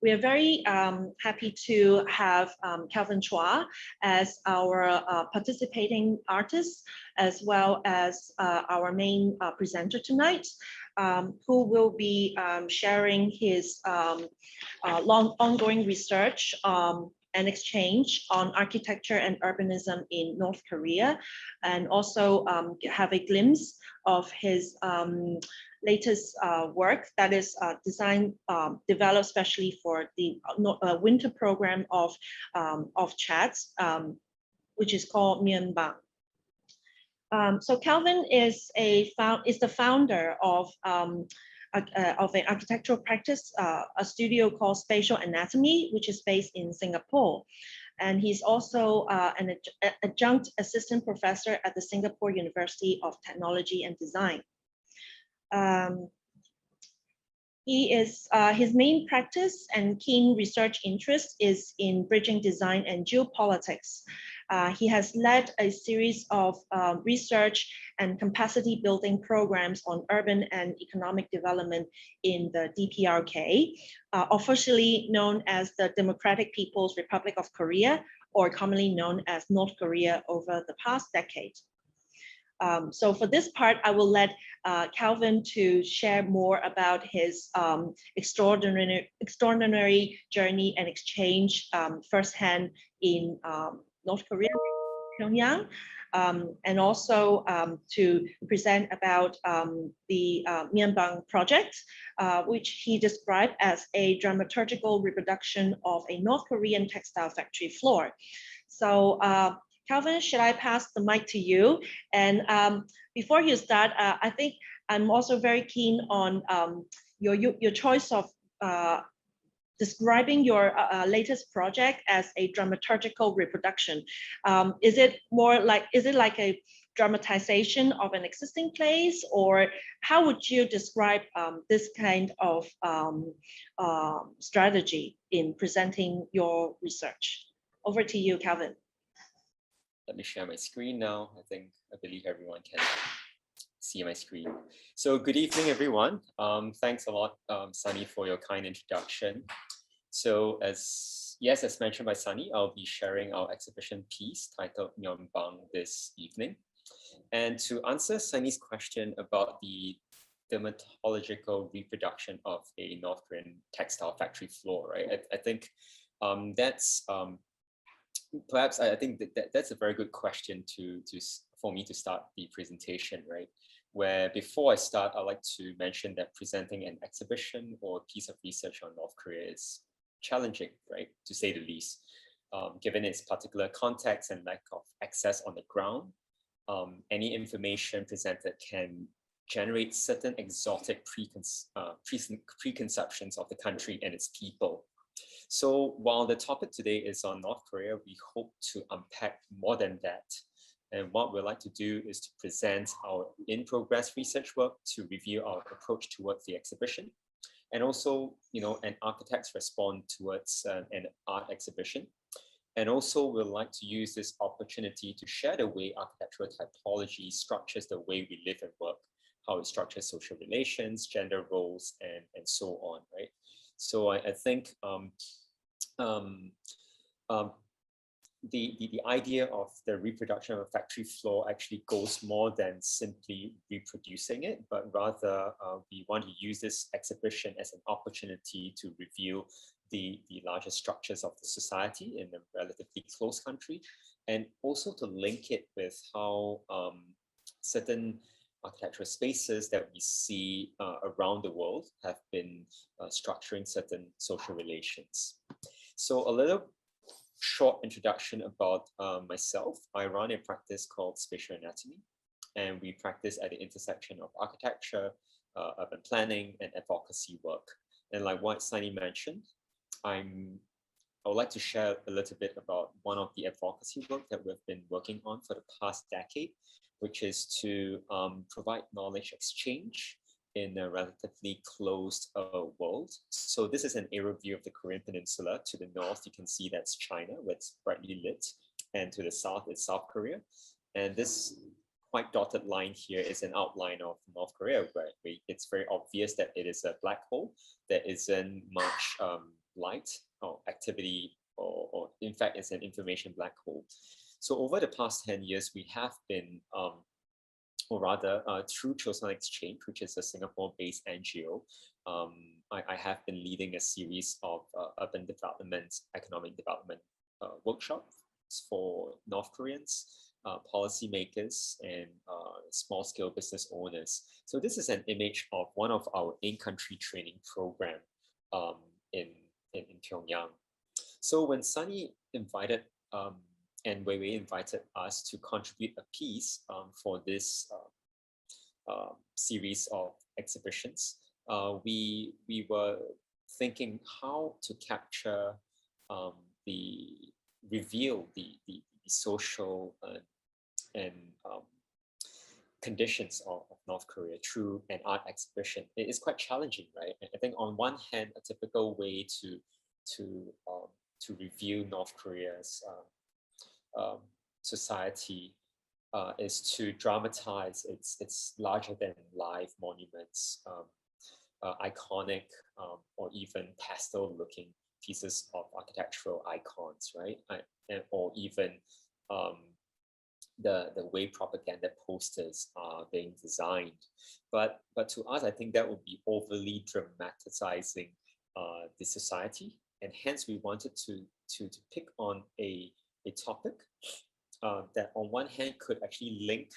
We are very happy to have Calvin Chua as our participating artist, as well as our main presenter tonight, who will be sharing his ongoing research and exchange on architecture and urbanism in North Korea, and also have a glimpse of his latest work that is designed, developed specially for the winter program of CHATS, which is called Myeon-bang. So Calvin is the founder of an architectural practice, a studio called Spatial Anatomy, which is based in Singapore. And he's also an adjunct assistant professor at the Singapore University of Technology and Design. His main practice and keen research interest is in bridging design and geopolitics. He has led a series of research and capacity building programs on urban and economic development in the DPRK, officially known as the Democratic People's Republic of Korea, or commonly known as North Korea, over the past decade. So for this part, I will let Calvin to share more about his extraordinary journey and exchange firsthand in North Korea, Pyongyang, and also to present about the Myeon-bang project, which he described as a dramaturgical reproduction of a North Korean textile factory floor. So Calvin, should I pass the mic to you? And before you start, I think I'm also very keen on your choice of describing your latest project as a dramaturgical reproduction. Is it like a dramatization of an existing place, or how would you describe this kind of strategy in presenting your research? Over to you, Calvin. Let me share my screen now. I believe everyone can see my screen. So good evening, everyone. Thanks a lot, Sunny, for your kind introduction. So as mentioned by Sunny, I'll be sharing our exhibition piece titled Myeon-bang this evening. And to answer Sunny's question about the dermatological reproduction of a North Korean textile factory floor, right? I think that's perhaps I think that's a very good question for me to start the presentation, right? Where before I start, I'd like to mention that presenting an exhibition or a piece of research on North Korea is challenging, right, to say the least, given its particular context and lack of access on the ground. Any information presented can generate certain exotic preconceptions of the country and its people. So while the topic today is on North Korea, we hope to unpack more than that. And what we'd like to do is to present our in-progress research work to review our approach towards the exhibition, and also, an architect's response towards an art exhibition. And also, we'd like to use this opportunity to share the way architectural typology structures the way we live and work, how it structures social relations, gender roles, and so on, right? So I think the idea of the reproduction of a factory floor actually goes more than simply reproducing it, but rather we want to use this exhibition as an opportunity to reveal the larger structures of the society in a relatively close country, and also to link it with how certain architectural spaces that we see around the world have been structuring certain social relations. So a little short introduction about myself. I run a practice called Spatial Anatomy, and we practice at the intersection of architecture, urban planning, and advocacy work. And like what Sunny mentioned, I would like to share a little bit about one of the advocacy work that we've been working on for the past decade, which is to provide knowledge exchange in a relatively closed world. So this is an aerial view of the Korean Peninsula. To the north, you can see that's China, where it's brightly lit, and to the south, it's South Korea. And this white dotted line here is an outline of North Korea, where it's very obvious that it is a black hole. There isn't much light activity, or in fact, it's an information black hole. So over the past 10 years, we have been, or rather, through Chosun Exchange, which is a Singapore-based NGO, I have been leading a series of urban development, economic development workshops for North Koreans, policymakers, and small-scale business owners. So this is an image of one of our in-country training program in Pyongyang. So when Sunny invited and Wei invited us to contribute a piece for this series of exhibitions, we were thinking how to capture reveal the social and conditions of North Korea through an art exhibition. It is quite challenging, right? I think on one hand, a typical way to review North Korea's society is to dramatize its larger than life monuments, iconic or even pastel looking pieces of architectural icons, right? Or even the way propaganda posters are being designed. But to us, I think that would be overly dramatizing the society. And hence we wanted to pick on a topic that on one hand could actually link,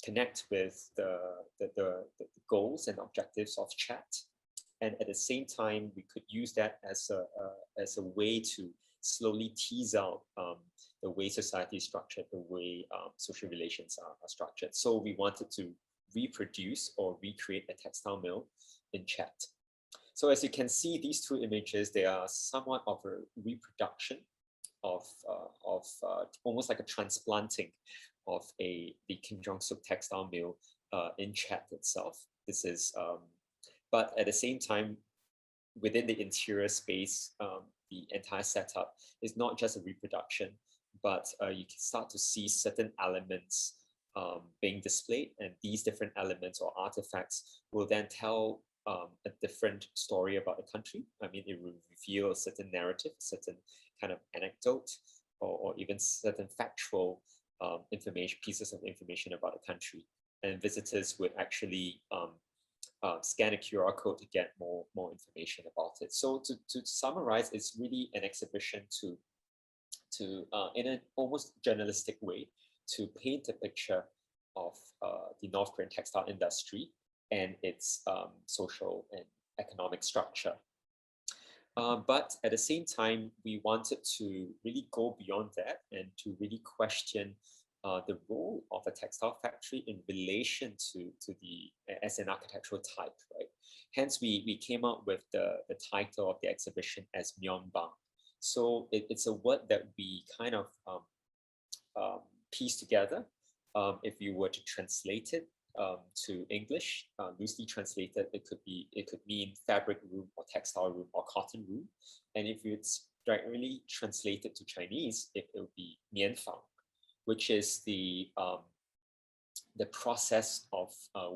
connect with the goals and objectives of chat. And at the same time, we could use that as a way to slowly tease out the way society is structured, the way social relations are structured. So we wanted to reproduce or recreate a textile mill in chat. So as you can see, these two images, they are somewhat of a reproduction of almost like a transplanting of the Kim Jong-suk textile mill in chat itself. This is, but at the same time, within the interior space, the entire setup is not just a reproduction, but you can start to see certain elements being displayed, and these different elements or artifacts will then tell a different story about the country. I mean, it will reveal a certain narrative, a certain kind of anecdote, or even certain factual information, pieces of information about the country. And visitors would actually scan a QR code to get more information about it. So to summarize, it's really an exhibition to in an almost journalistic way, to paint a picture of the North Korean textile industry and its social and economic structure. But at the same time, we wanted to really go beyond that and to really question the role of a textile factory in relation to the as an architectural type, right? Hence, we came up with the title of the exhibition as Myeon-bang. So it's a word that we kind of piece together. If you were to translate it to English, loosely translated, it could mean fabric room or textile room or cotton room. And if it's directly translated to Chinese, it will be Mianfang, which is the process of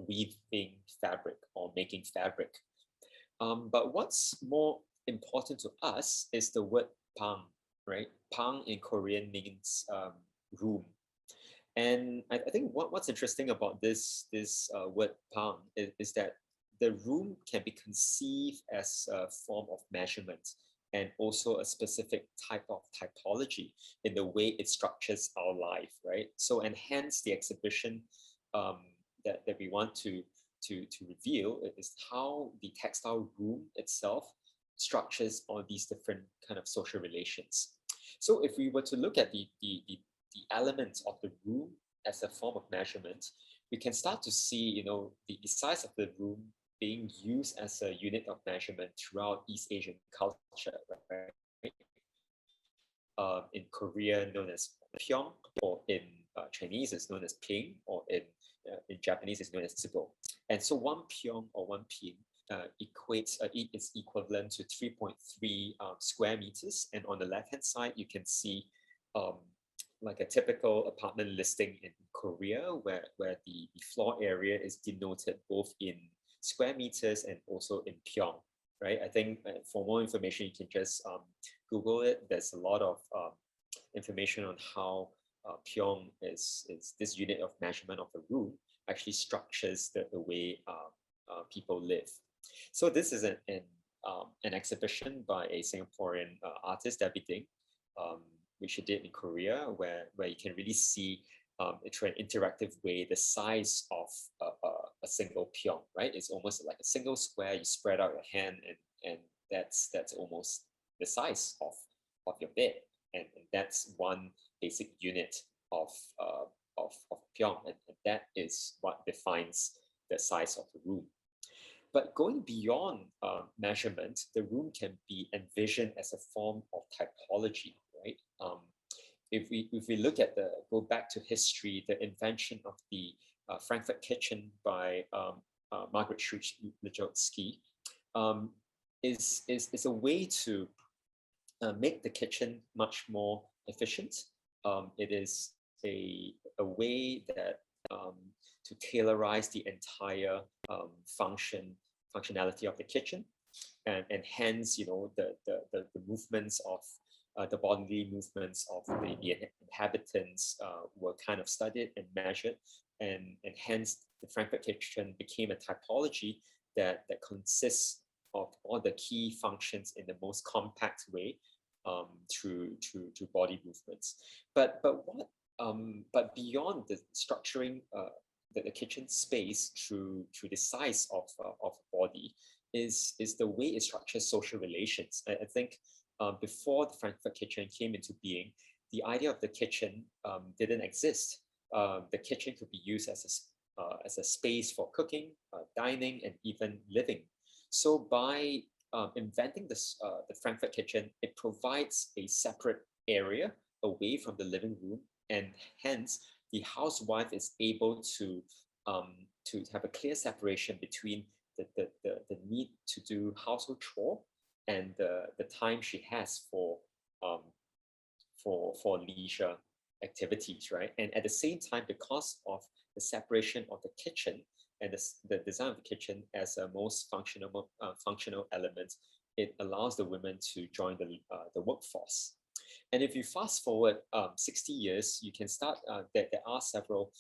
weaving fabric or making fabric. But what's more important to us is the word pang, right? Pang in Korean means room. And I think what's interesting about this word pang is that the room can be conceived as a form of measurement and also a specific type of typology in the way it structures our life, right? So, and hence the exhibition that we want to reveal is how the textile room itself structures all these different kind of social relations. So if we were to look at the elements of the room as a form of measurement, we can start to see, the size of the room being used as a unit of measurement throughout East Asian culture, right? In Korea, known as pyong, or in Chinese, is known as ping, or in Japanese, is known as zibo. And so one pyong or one ping is equivalent to 3.3 square meters. And on the left-hand side, you can see like a typical apartment listing in Korea, where the floor area is denoted both in square meters and also in pyong, right? I think for more information, you can just Google it. There's a lot of information on how Pyong is this unit of measurement of the room actually structures the way people live. So this is an exhibition by a Singaporean artist, Debbie Ding, which she did in Korea, where you can really see through an interactive way the size of a single pyong, right? It's almost like a single square. You spread out your hand, and that's almost the size of your bed, and that's one basic unit of pyong, and that is what defines the size of the room. But going beyond measurement, the room can be envisioned as a form of typology, right? If we look at go back to history, the invention of the Frankfurt kitchen by Margaret Schuch-Lejotsky is a way to make the kitchen much more efficient. It is a way that to tailorize the entire functionality of the kitchen, and hence, you know, the movements of the bodily movements of the inhabitants were kind of studied and measured, and hence the Frankfurt kitchen became a typology that consists of all the key functions in the most compact way through body movements. But beyond the structuring the kitchen space through the size of body is the way it structures social relations. I think before the Frankfurt kitchen came into being, the idea of the kitchen didn't exist. The kitchen could be used as a space for cooking, dining, and even living. So by inventing the Frankfurt kitchen, it provides a separate area away from the living room, and hence the housewife is able to have a clear separation between the need to do household chore and the time she has for leisure activities, right? And at the same time, because of the separation of the kitchen and the design of the kitchen as a most functional element, it allows the women to join the workforce. And if you fast forward 60 years, you can start, there are several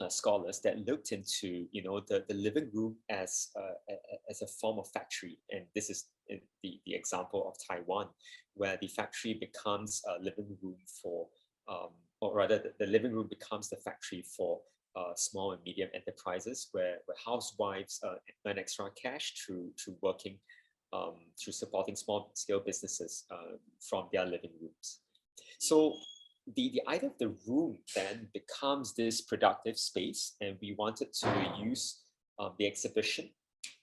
scholars that looked into, you know, the living room as a form of factory. And this is the example of Taiwan, where the factory becomes a living room for, or rather the living room becomes the factory for small and medium enterprises, where housewives earn extra cash through working, through supporting small scale businesses from their living rooms. So the idea of the room then becomes this productive space, and we wanted to use the exhibition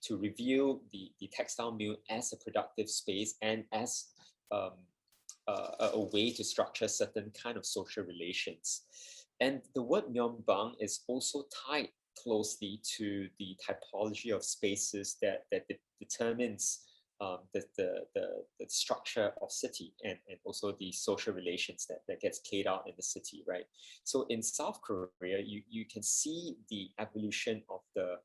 to reveal the textile mill as a productive space and as a way to structure certain kind of social relations. And the word Myeon-bang is also tied closely to the typology of spaces that determines the structure of city and also the social relations that gets played out in the city, right? So in South Korea, you can see the evolution of the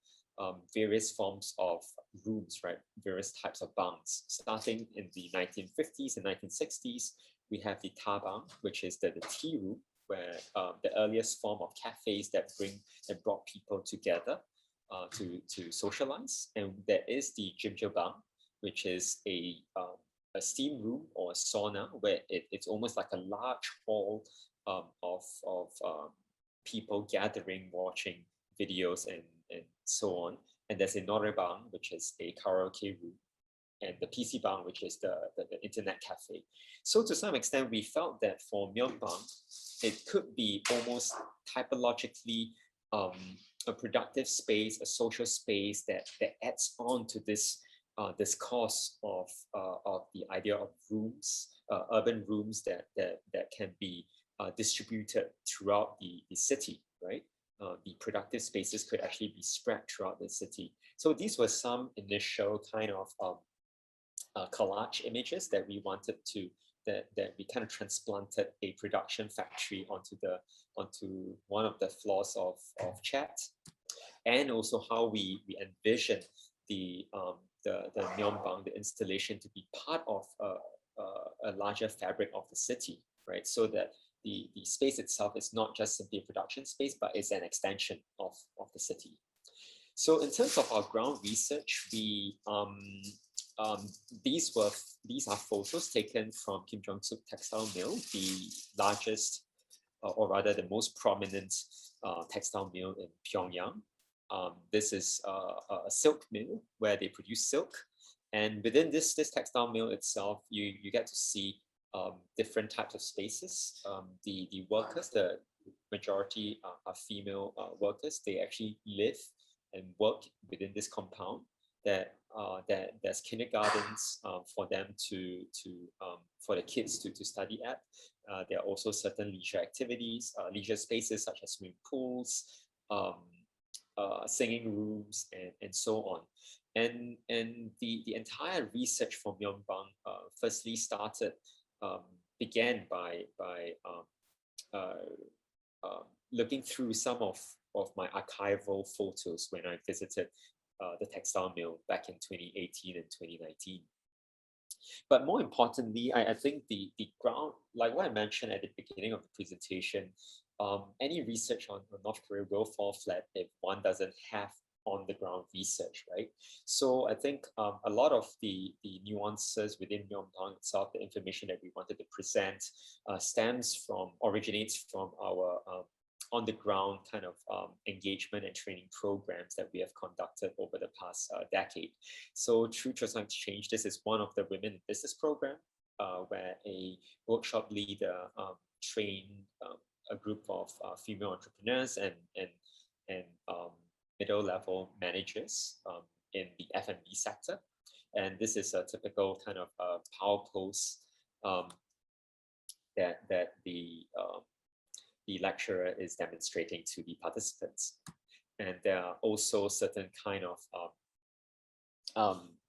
various forms of rooms, right? Various types of bangs. Starting in the 1950s and 1960s, we have the tabang, which is the tea room, where the earliest form of cafes that brought people together to socialize. And there is the jjimjilbang, which is a steam room or a sauna, where it's almost like a large hall of people gathering, watching videos and so on. And there's a noraebang, which is a karaoke room, and the PC bang, which is the internet cafe. So to some extent, we felt that for Myeon-bang, it could be almost typologically a productive space, a social space that adds on to this discourse of the idea of rooms, urban rooms that can be distributed throughout the city, right? The productive spaces could actually be spread throughout the city. So these were some initial kind of collage images that we wanted to, that we kind of transplanted a production factory onto one of the floors of Chat, and also how we envision the the Myeon-bang, the installation, to be part of a larger fabric of the city, right? So that the space itself is not just simply a production space, but is an extension of the city. So in terms of our ground research, these are photos taken from Kim Jong-suk Textile Mill, the largest, or rather the most prominent textile mill in Pyongyang. This is a silk mill where they produce silk, and within this textile mill itself, you get to see different types of spaces. The workers, the majority are female workers. They actually live and work within this compound. That there's kindergartens for them for the kids to study at. There are also certain leisure activities, leisure spaces such as swimming pools, singing rooms, and so on. And the entire research for Myeon-bang firstly began by looking through some of my archival photos when I visited the textile mill back in 2018 and 2019. But more importantly, I think the ground, like what I mentioned at the beginning of the presentation, any research on North Korea will fall flat if one doesn't have on the ground research, right? So I think a lot of the nuances within Myeon-bang itself, the information that we wanted to present, originates from our on the ground kind of engagement and training programs that we have conducted over the past decade. So through Chosun Exchange, this is one of the Women in Business program, where a workshop leader trained a group of female entrepreneurs and middle-level managers in the F&B sector. And this is a typical kind of power pose that the lecturer is demonstrating to the participants. And there are also certain kind of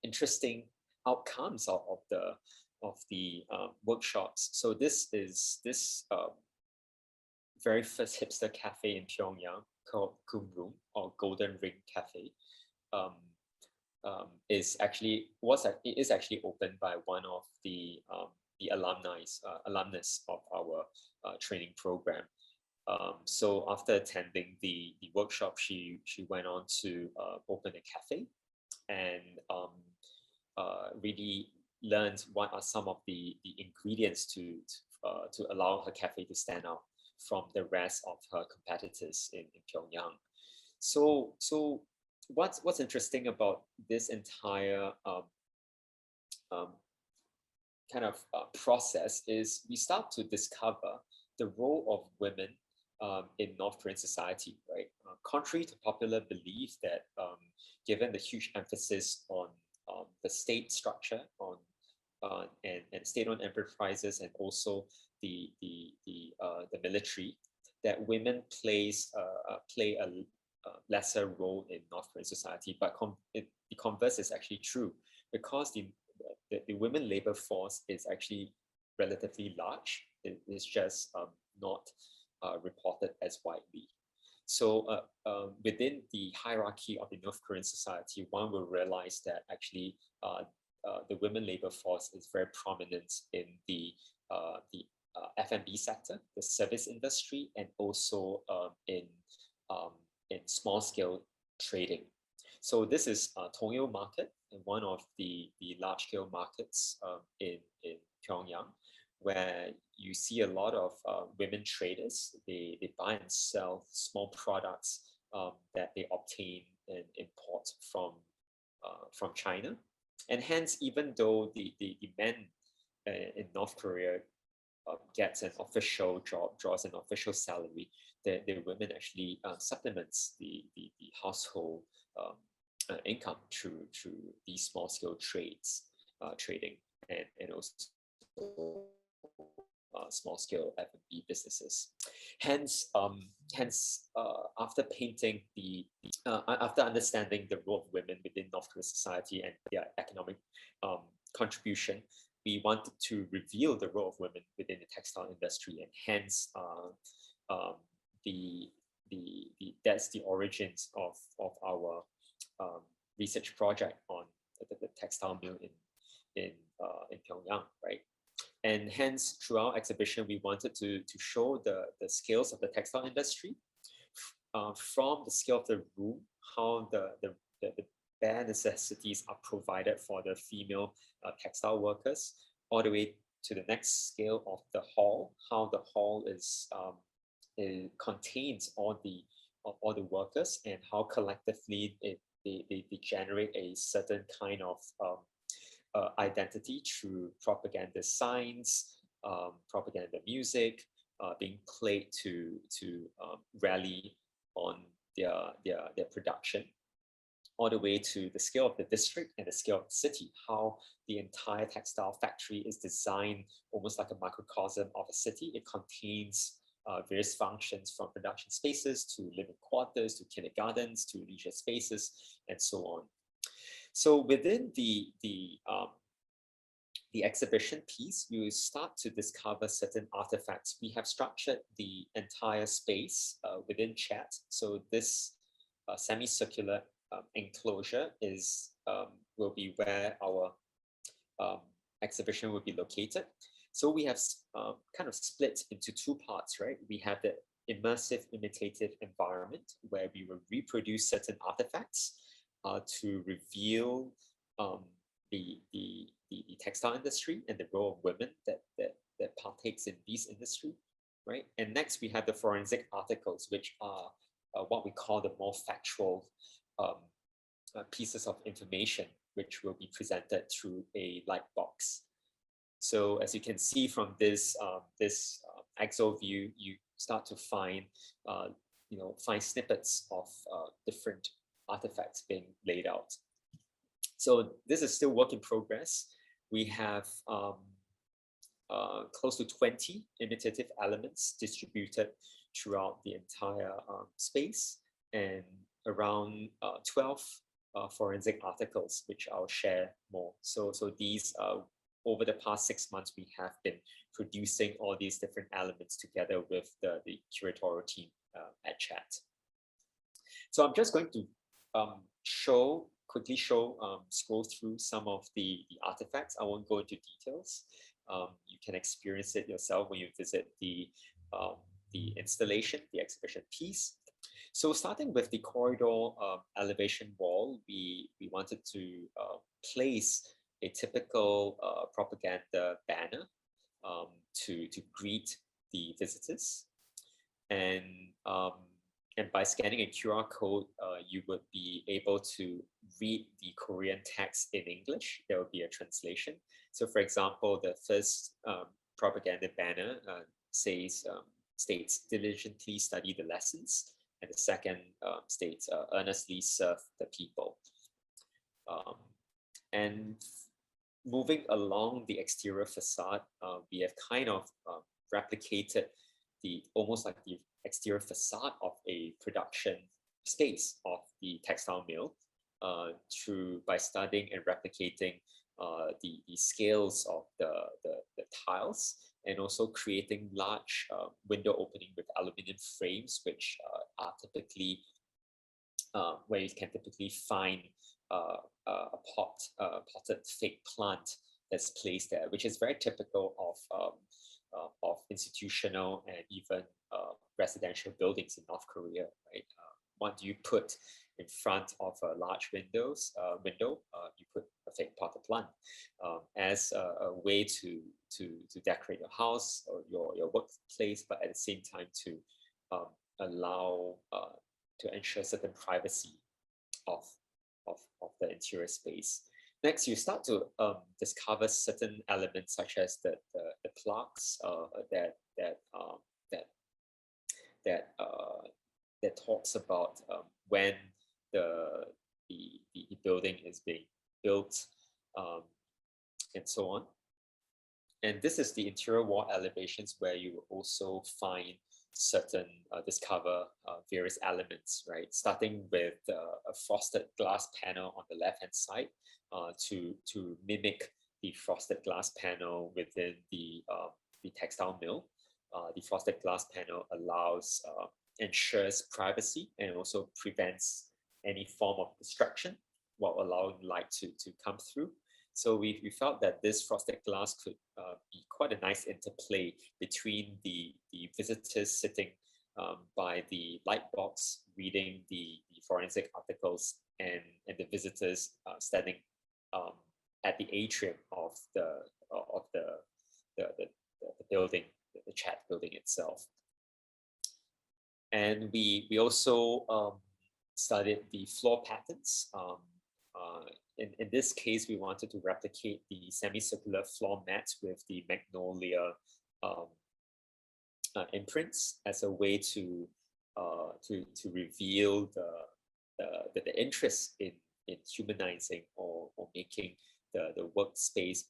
interesting outcomes of the workshops. So this is this very first hipster cafe in Pyongyang called Kum Room, or Golden Ring Cafe. Is actually opened by one of the alumnus of our training program. So after attending the workshop, she went on to open a cafe and really learned what are some of the ingredients to allow her cafe to stand out from the rest of her competitors in Pyongyang. So what's interesting about this entire kind of process is we start to discover the role of women in North Korean society, right? Contrary to popular belief that given the huge emphasis on the state structure and state-owned enterprises, and also the military, that women play a lesser role in North Korean society. But the converse is actually true, because the women labor force is actually relatively large. It is just not reported as widely. So within the hierarchy of the North Korean society, one will realize that actually the women labor force is very prominent in the F&B sector, the service industry, and also in small-scale trading. So this is Tongil Market, one of the large-scale markets in Pyongyang, where you see a lot of women traders. They buy and sell small products that they obtain and import from China. And hence, even though the men in North Korea gets an official job, draws an official salary, the women actually supplements the household income through these small-scale trading and also small-scale F&B businesses. Hence, after painting after understanding the role of women within North Korean society and their economic contribution, we wanted to reveal the role of women within the textile industry, and hence that's the origins of our research project on the textile mill in Pyongyang, right? And hence, through our exhibition, we wanted to show the scales of the textile industry from the scale of the room, how the bare necessities are provided for the female textile workers, all the way to the next scale of the hall, how the hall it contains all the workers and how collectively they generate a certain kind of identity through propaganda signs, propaganda music being played to rally on their production, all the way to the scale of the district and the scale of the city, how the entire textile factory is designed almost like a microcosm of a city. It contains various functions from production spaces to living quarters, to kindergartens, to leisure spaces, and so on. So within the exhibition piece, you start to discover certain artifacts. We have structured the entire space within chat. So this semicircular enclosure will be where our exhibition will be located. So we have kind of split into two parts, right? We have the immersive imitative environment where we will reproduce certain artifacts to reveal the textile industry and the role of women that partakes in this industry, right? And next we have the forensic articles, which are what we call the more factual pieces of information, which will be presented through a light box. So as you can see from this exo view, you start to find snippets of different artifacts being laid out. So this is still work in progress. We have close to 20 imitative elements distributed throughout the entire space, and around 12 forensic articles, which I'll share more. So these over the past 6 months, we have been producing all these different elements together with the curatorial team at Chat. So I'm just going to quickly scroll through some of the artifacts. I won't go into details. You can experience it yourself when you visit the installation, the exhibition piece. So starting with the corridor elevation wall, we wanted to place a typical propaganda banner to greet the visitors. And by scanning a QR code, you would be able to read the Korean text in English. There will be a translation. So for example, the first propaganda banner states, diligently study the lessons. And the second states, earnestly serve the people. And moving along the exterior facade, we have kind of replicated almost like the exterior facade of a production space of the textile mill by studying and replicating the scales of the tiles, and also creating large window opening with aluminum frames, which are typically where you can typically find a potted fake plant that's placed there, which is very typical of institutional and even residential buildings in North Korea, right? What do you put in front of a large window? You put a fake potted plant as a way to decorate your house or your workplace, but at the same time to allow to ensure certain privacy of the interior space. Next, you start to discover certain elements such as the plaques that talks about when the building is being built, and so on. And this is the interior wall elevations, where you will also find discover various elements, right? Starting with a frosted glass panel on the left-hand side to mimic the frosted glass panel within the textile mill. The frosted glass panel ensures privacy and also prevents any form of destruction while allowing light to come through. So we felt that this frosted glass could be quite a nice interplay between the visitors sitting by the light box reading the forensic articles and the visitors standing at the atrium of the building, the chat building itself. And we also studied the floor patterns. In this case, we wanted to replicate the semicircular floor mat with the magnolia imprints as a way to reveal the interest in humanizing or making the workspace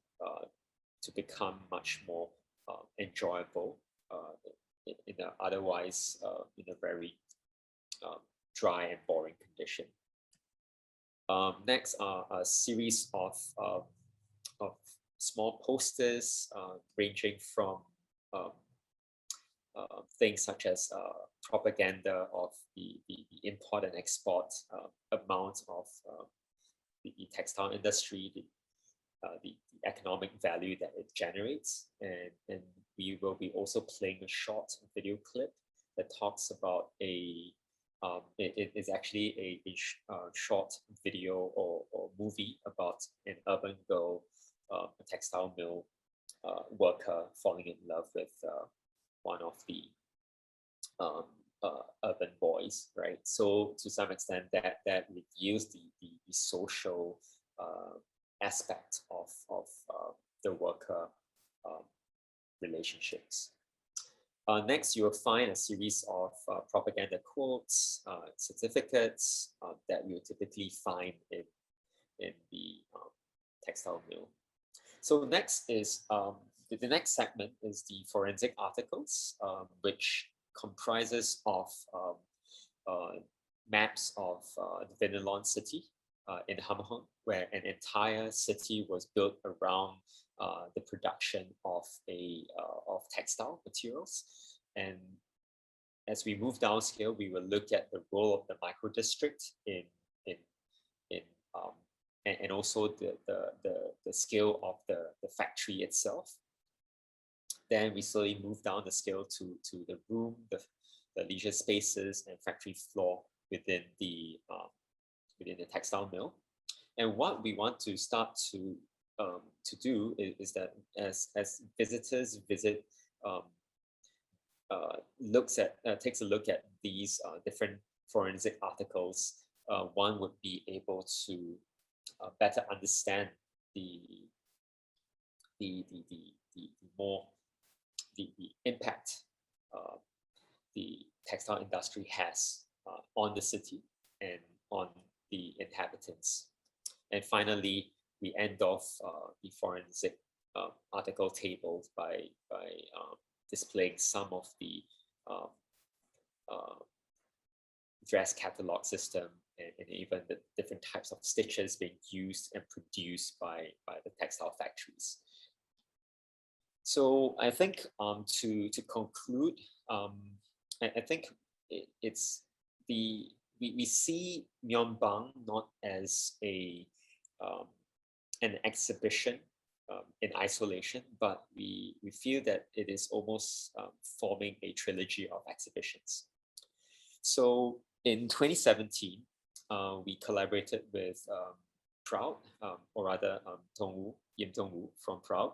to become much more enjoyable in a otherwise in a very dry and boring condition. Next are a series of small posters ranging from things such as propaganda of the import and export amount of the textile industry, the economic value that it generates, and we will be also playing a short video clip that talks about it is actually a short video or movie about an urban girl, a textile mill worker falling in love with one of the urban boys, right? So to some extent that reveals the social aspect of the worker relationships. Next, you will find a series of propaganda quotes, certificates that you typically find in the textile mill. So next is the next segment is the forensic articles, which comprises of maps of the Vinalon city in Hamhung, where an entire city was built around the production of textile materials. And as we move downscale, we will look at the role of the micro district and also the scale of the factory itself. Then we slowly move down the scale to the room, the leisure spaces and factory floor within the textile mill. And what we want to start to do is that as visitors visit, takes a look at these different forensic articles, one would be able to better understand the impact the textile industry has on the city and on the inhabitants. And finally, we end off the forensic article tables by displaying some of the dress catalog system and even the different types of stitches being used and produced by the textile factories. So I think to conclude, I think we see Myeon-bang not as an exhibition in isolation, but we feel that it is almost forming a trilogy of exhibitions. So in 2017, we collaborated with Proud, or rather Yim Dongwoo from Proud,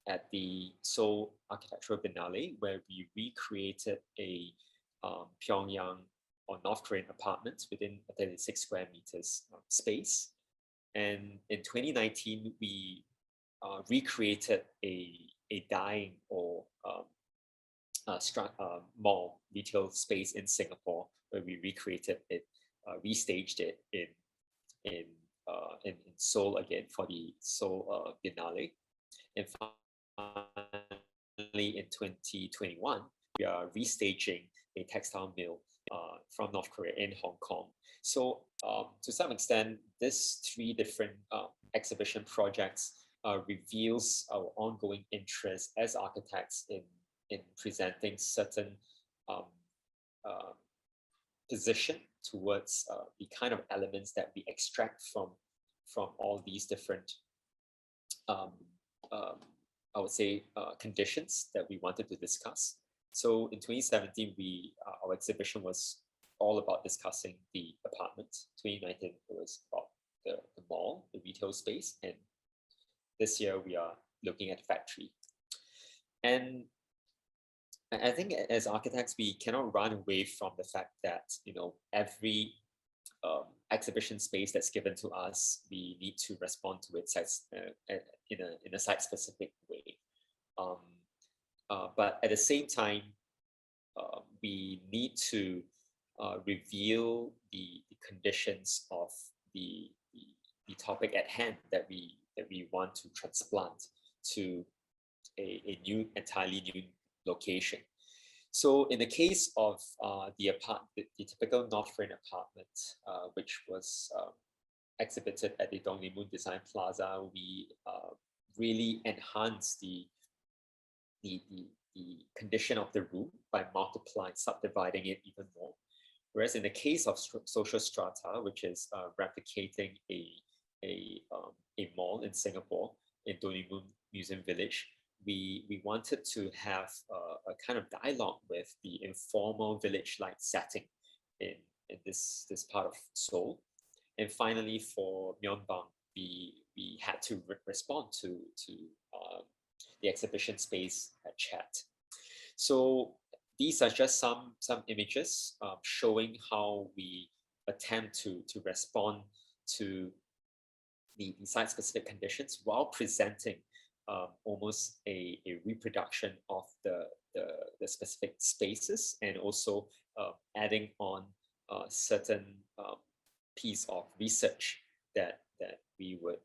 at the Seoul Architectural Biennale, where we recreated a Pyongyang or North Korean apartment within a 36 square meters space. And in 2019, we recreated a dyeing or mall retail space in Singapore, where we recreated it, restaged it in Seoul again for the Seoul Biennale. And finally, in 2021, we are restaging a textile mill from North Korea in Hong Kong. So to some extent, these three different exhibition projects reveals our ongoing interest as architects in presenting certain position towards the kind of elements that we extract from all these different, I would say, conditions that we wanted to discuss. So in 2017, our exhibition was all about discussing the apartment. 2019, it was about the mall, the retail space, and this year we are looking at factory. And I think as architects, we cannot run away from the fact that, you know, every exhibition space that's given to us, we need to respond to it in a site-specific way. But at the same time, we need to reveal the conditions of the topic at hand that we want to transplant to a entirely new location. So in the case of the typical North Korean apartment, which was exhibited at the Dongdaemun Design Plaza, we really enhanced the condition of the room by subdividing it even more. Whereas in the case of social strata, which is replicating a mall in Singapore, in Dongdaemun Museum Village, we wanted to have a kind of dialogue with the informal village-like setting in this part of Seoul. And finally, for Myeon-bang, we had to respond to the exhibition space at Chat. So these are just some images showing how we attempt to respond to the site-specific conditions while presenting almost a reproduction of the specific spaces, and also adding on certain piece of research that we would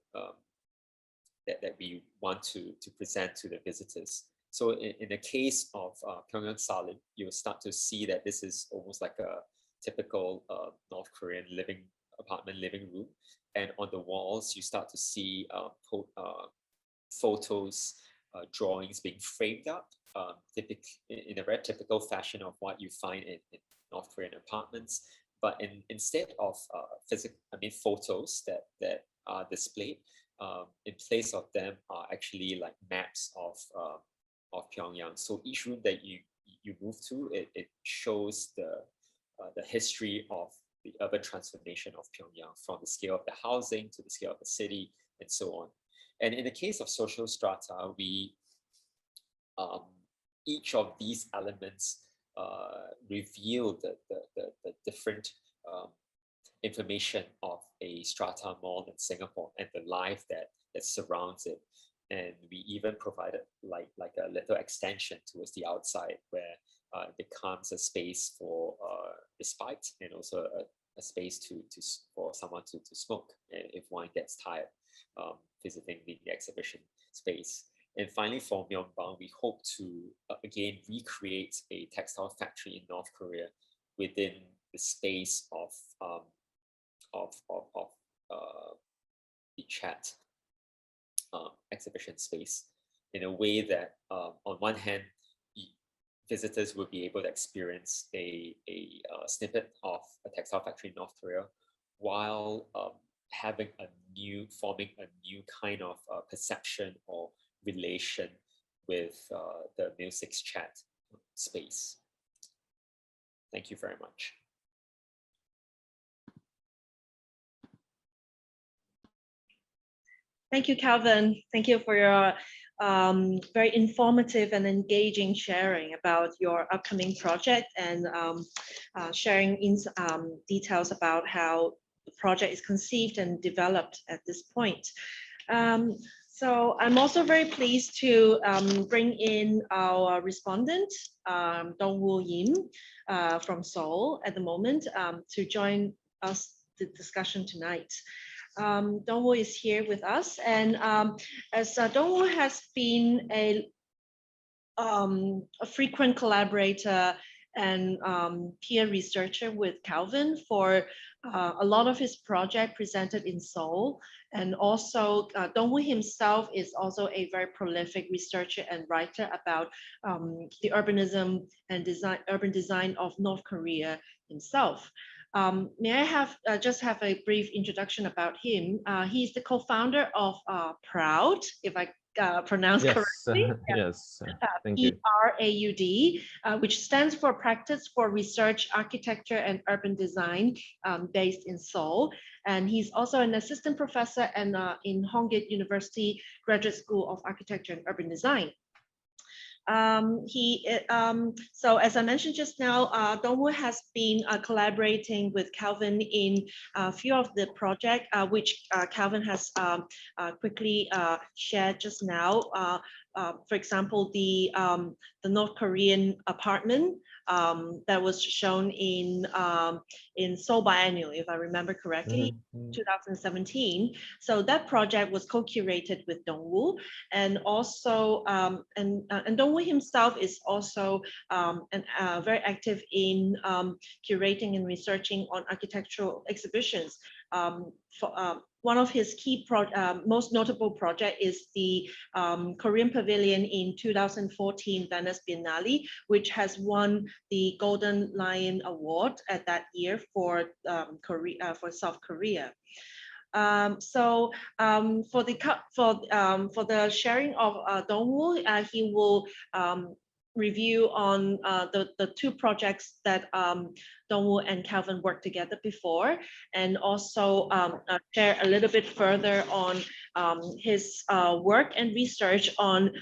that we want to present to the visitors. So in the case of Pyongyang Salin, you'll start to see that this is almost like a typical North Korean apartment living room, and on the walls you start to see photos, drawings being framed up, in a very typical fashion of what you find in North Korean apartments. But instead of photos that are displayed, in place of them are actually like maps of Pyongyang. So each room that you move to, it shows the history of the urban transformation of Pyongyang, from the scale of the housing to the scale of the city, and so on. And in the case of social strata, each of these elements reveal the different information of a strata mall in Singapore and the life that surrounds it. And we even provided like a little extension towards the outside, where it becomes a space for respite, and also a space for someone to smoke if one gets tired visiting the exhibition space. And finally, for Myeon-bang, we hope to again recreate a textile factory in North Korea within the space of the Chat exhibition space, in a way that on one hand, visitors will be able to experience a snippet of a textile factory in North Korea, while forming a new kind of perception or relation with the Music Chat space. Thank you very much. Thank you, Calvin. Thank you for your very informative and engaging sharing about your upcoming project, and sharing details about how the project is conceived and developed at this point. So I'm also very pleased to bring in our respondent, Dongwoo Yim from Seoul at the moment, to join us the discussion tonight. Dongwoo is here with us, and as Dongwoo has been a frequent collaborator and peer researcher with Calvin for a lot of his project presented in Seoul. And also Dongwoo himself is also a very prolific researcher and writer about the urbanism and urban design of North Korea himself. May I have just have a brief introduction about him? He's the co-founder of Proud, if I pronounce correctly. Yes, thank you. PRAUD, which stands for Practice for Research, Architecture and Urban Design, based in Seoul. And he's also an assistant professor and in Hongik University Graduate School of Architecture and Urban Design. So as I mentioned just now, Dongwoo has been collaborating with Calvin in a few of the projects, which Calvin has quickly shared just now. For example, the North Korean apartment that was shown in Seoul Biennial, if I remember correctly, 2017. So that project was co-curated with Dongwoo, and also and Dongwoo himself is also very active in curating and researching on architectural exhibitions. One of his key most notable project is the Korean Pavilion in 2014 Venice Biennale, which has won the Golden Lion Award at that year for South Korea. For the sharing of Dongwoo, he will review on the two projects that Dongwoo and Calvin worked together before, and also share a little bit further on his work and research on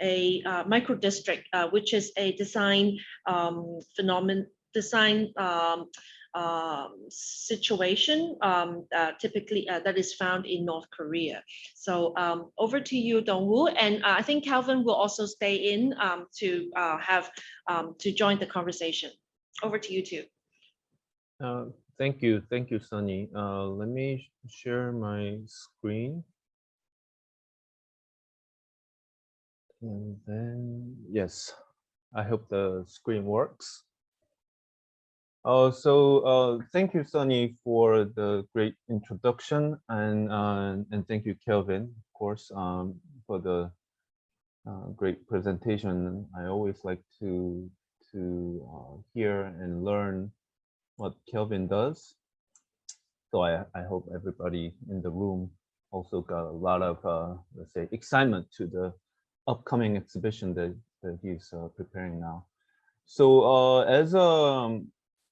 a micro district, which is a design situation typically that is found in North Korea. So over to you, Dongwoo, and I think Calvin will also stay in to join the conversation. Over to you too. Thank you, Sunny. Let me share my screen. And then, yes, I hope the screen works. Thank you, Sunny, for the great introduction, and thank you, Kelvin, of course, for the great presentation. I always like to hear and learn what Kelvin does. So I hope everybody in the room also got a lot of let's say excitement to the upcoming exhibition that he's preparing now. So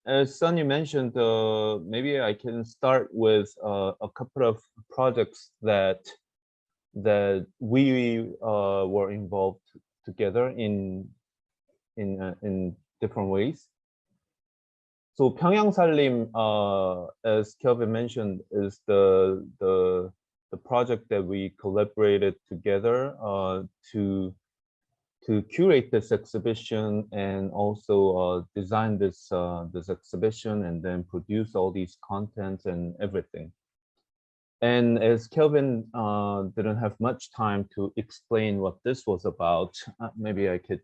as Sunny mentioned, maybe I can start with a couple of projects that we were involved together in different ways. So Pyongyang Sallim, as Kelvin mentioned, is the project that we collaborated together to curate this exhibition and also design this exhibition and then produce all these contents and everything. And as Kelvin didn't have much time to explain what this was about, maybe I could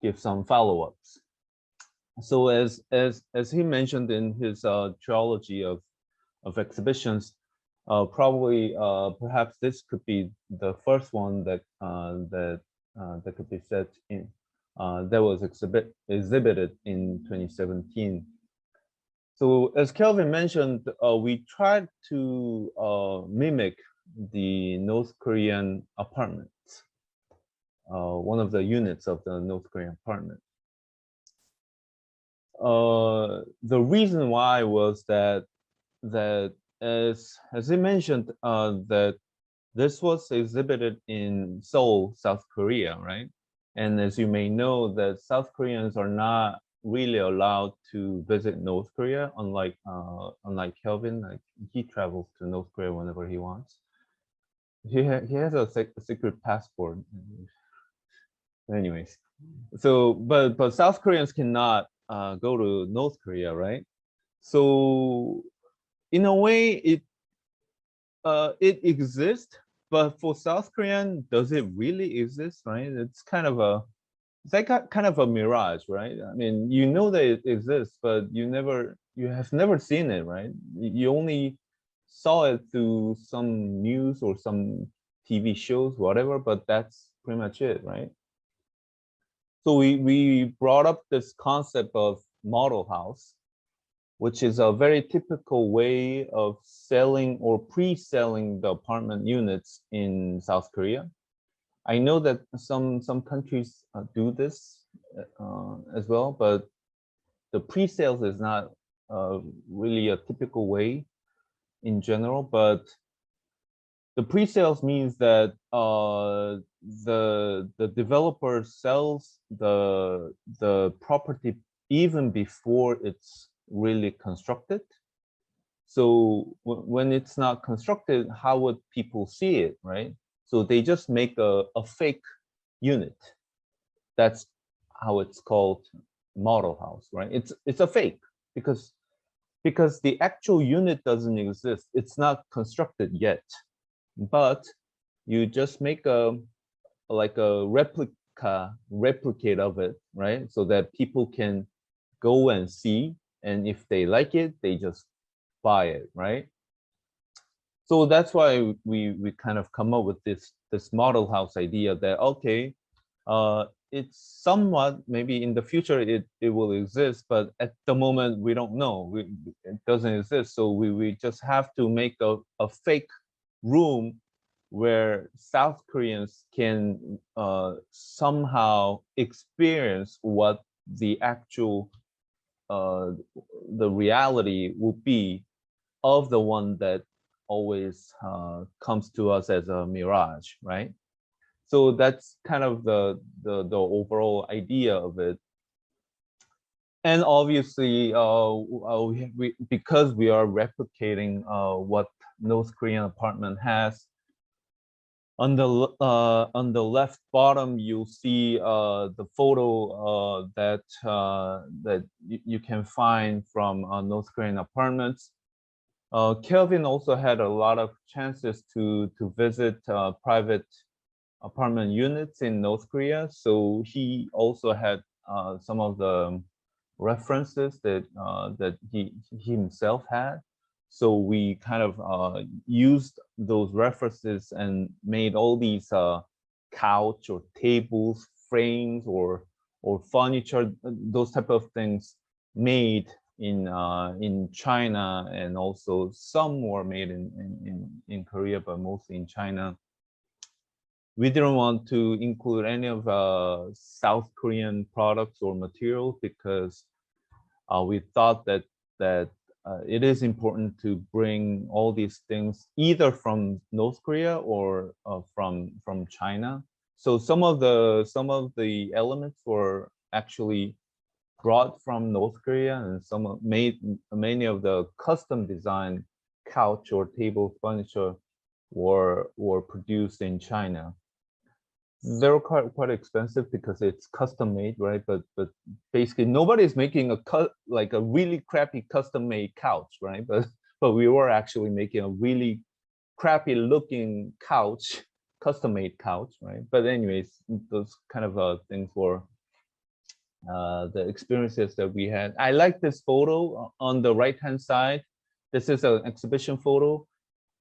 give some follow-ups. So as he mentioned in his trilogy of exhibitions, probably perhaps this could be the first one that could be set in that was exhibited in 2017. So as Kelvin mentioned, we tried to mimic the North Korean apartments, one of the units of the North Korean apartment. The reason why was that as he mentioned, that this was exhibited in Seoul, South Korea, right? And as you may know, that South Koreans are not really allowed to visit North Korea, unlike Kelvin. Like, he travels to North Korea whenever he wants. He has a secret passport. Anyways, so but South Koreans cannot go to North Korea, right? So in a way, it exists, but for South Korean, does it really exist, right? It's kind of a mirage, right? I mean, you know that it exists, but you have never seen it, right? You only saw it through some news or some TV shows, whatever, but that's pretty much it, right? So we brought up this concept of model house, which is a very typical way of selling or pre-selling the apartment units in South Korea. I know that some countries do this as well, but the pre-sales is not really a typical way in general. But the pre-sales means that the developer sells the property even before it's really constructed. So when it's not constructed, how would people see it, right? So they just make a fake unit. That's how it's called model house, right? It's a fake because the actual unit doesn't exist. It's not constructed yet, but you just make like a replicate of it, right? So that people can go and see, and if they like it, they just buy it, right? So that's why we kind of come up with this model house idea that, okay, it's somewhat, maybe in the future it will exist, but at the moment we don't know, it doesn't exist. So we just have to make a fake room where South Koreans can somehow experience what the actual the reality will be of the one that always comes to us as a mirage, right? So that's kind of the overall idea of it. And obviously, because we are replicating what North Korean apartment has, on the left bottom, you'll see the photo that you can find from North Korean apartments. Kelvin also had a lot of chances to visit private apartment units in North Korea, so he also had some of the references that he himself had. So we kind of used those references and made all these couch or tables, frames, or furniture, those type of things made in China, and also some were made in Korea, but mostly in China. We didn't want to include any of South Korean products or materials because we thought that it is important to bring all these things either from North Korea or from China. So some of the elements were actually brought from North Korea, and many of the custom designed couch or table furniture were produced in China. They're quite expensive because it's custom made, right? But basically nobody's making a really crappy custom made couch, right? But we were actually making a really crappy looking couch, custom made couch, right? But anyways, those kind of things were the experiences that we had. I like this photo on the right hand side. This is an exhibition photo.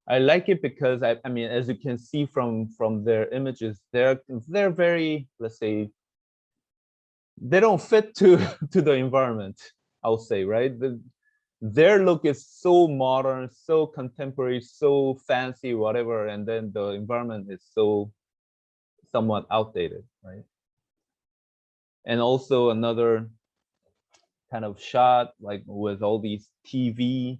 I like it because I mean, as you can see from their images, they're very, let's say, they don't fit to the environment, I'll say, right? Their look is so modern, so contemporary, so fancy, whatever, and then the environment is so somewhat outdated, right? And also another kind of shot, like with all these TV.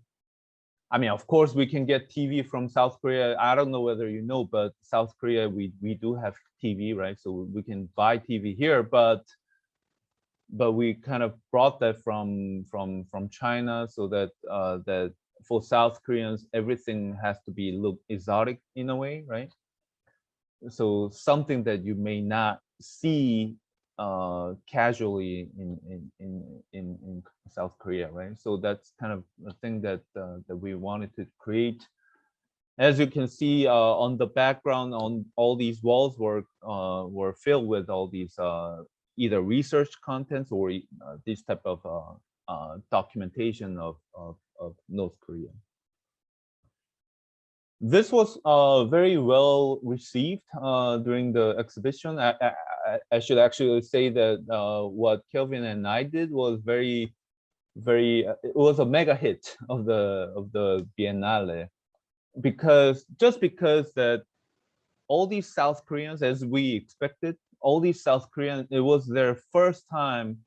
I mean, of course, we can get TV from South Korea. I don't know whether you know, but South Korea, we do have TV, right? So we can buy TV here, but we kind of brought that from China, so that that for South Koreans, everything has to be look exotic in a way, right? So something that you may not see casually in South Korea, right? So that's kind of the thing that we wanted to create. As you can see on the background, on all these walls were filled with all these either research contents or this type of documentation of North Korea. This was very well received during the exhibition. I should actually say that what Kelvin and I did was very it was a mega hit of the Biennale, because that all these South Koreans, as we expected, all these South Koreans, it was their first time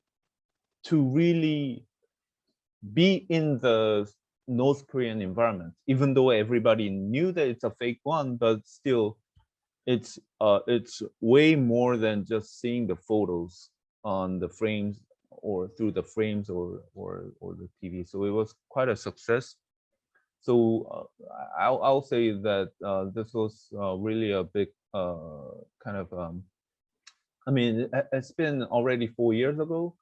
to really be in the North Korean environment, even though everybody knew that it's a fake one, but still it's way more than just seeing the photos on the frames or through the frames or the TV. So it was quite a success. So I'll say that this was really a big kind of I mean, it's been already 4 years ago,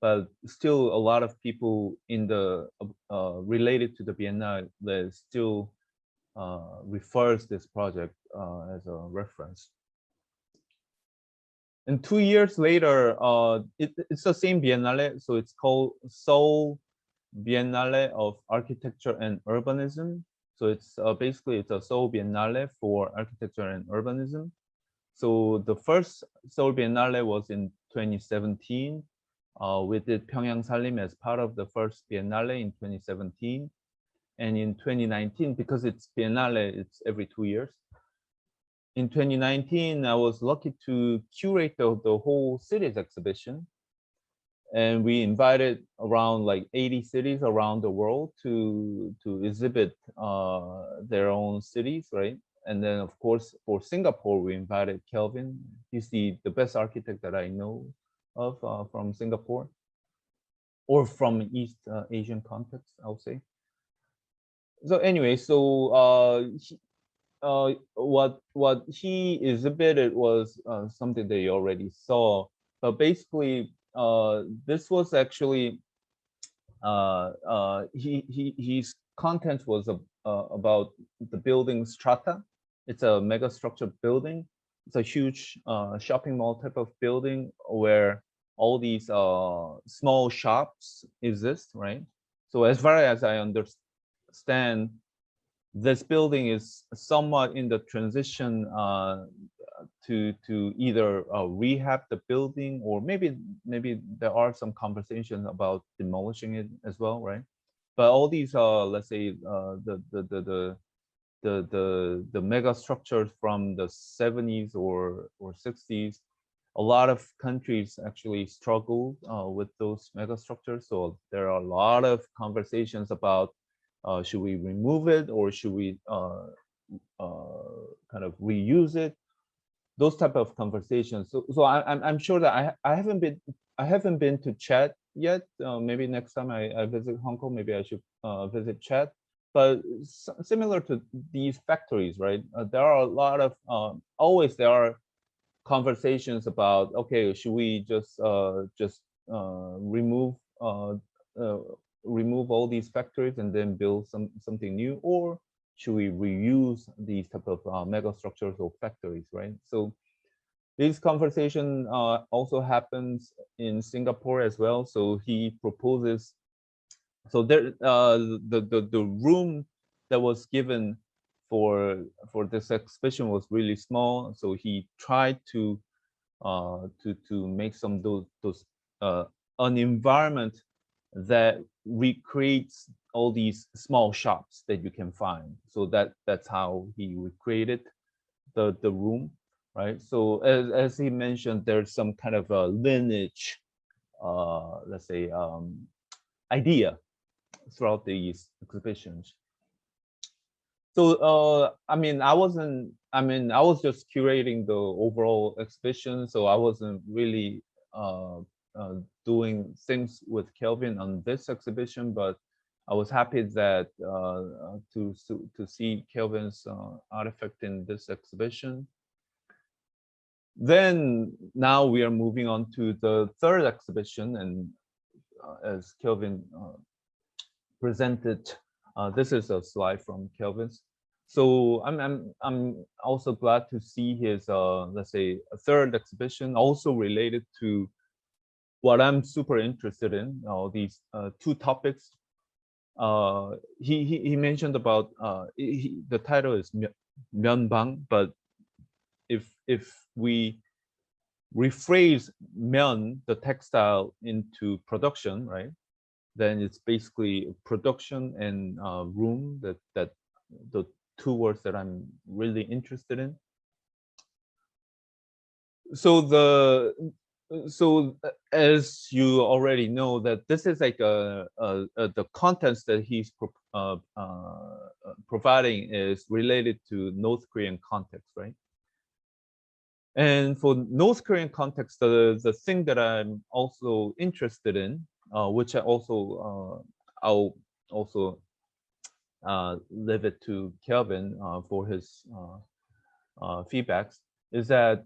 but still a lot of people in the related to the Biennale that still refers this project as a reference. And 2 years later, it's the same Biennale, so it's called Seoul Biennale of Architecture and Urbanism. So it's basically it's a Seoul Biennale for architecture and urbanism. So the first Seoul Biennale was in 2017. We did Pyeongyang Salim as part of the first Biennale in 2017. And in 2019, because it's Biennale, it's every 2 years. In 2019, I was lucky to curate the whole city's exhibition. And we invited around like 80 cities around the world to exhibit their own cities, right? And then, of course, for Singapore, we invited Kelvin. He's the best architect that I know of from Singapore, or from East Asian context, I'll say. So anyway, so what he exhibited was something that you already saw, but basically this was actually his content was about the building strata. It's a mega structure building. It's a huge shopping mall type of building where all these small shops exist, right? So as far as I understand, this building is somewhat in the transition to either rehab the building, or maybe there are some conversations about demolishing it as well, right? But all these let's say the mega structures from the 70s or 60s, a lot of countries actually struggle with those mega structures. So there are a lot of conversations about should we remove it, or should we kind of reuse it? Those type of conversations. So I'm sure that I haven't been to Chad yet. Maybe next time I visit Hong Kong, maybe I should visit Chad. But similar to these factories, right? There are a lot of always there are conversations about, okay, should we just remove all these factories and then build something new, or should we reuse these type of mega structures or factories, right? So this conversation also happens in Singapore as well. So he proposes, so there the room that was given for this exhibition was really small. So he tried to make some those an environment that recreates all these small shops that you can find. So that's how he recreated the room, right? So as he mentioned, there's some kind of a lineage, let's say, idea throughout these exhibitions. So I was just curating the overall exhibition, so I wasn't really doing things with Kelvin on this exhibition, but I was happy that to see Kelvin's artifact in this exhibition. Then now we are moving on to the third exhibition, and as Kelvin presented, this is a slide from Kelvin's. So I'm also glad to see his let's say a third exhibition, also related to what I'm super interested in. These two topics. He mentioned about the title is Myeon-bang, but if we rephrase Myeon, the textile, into production, right? then it's basically production and room, that the two words that I'm really interested in. So as you already know, that this is like the contents that he's providing is related to North Korean context, right? And for North Korean context, the thing that I'm also interested in, which I'll also leave it to Kelvin for his feedbacks, is that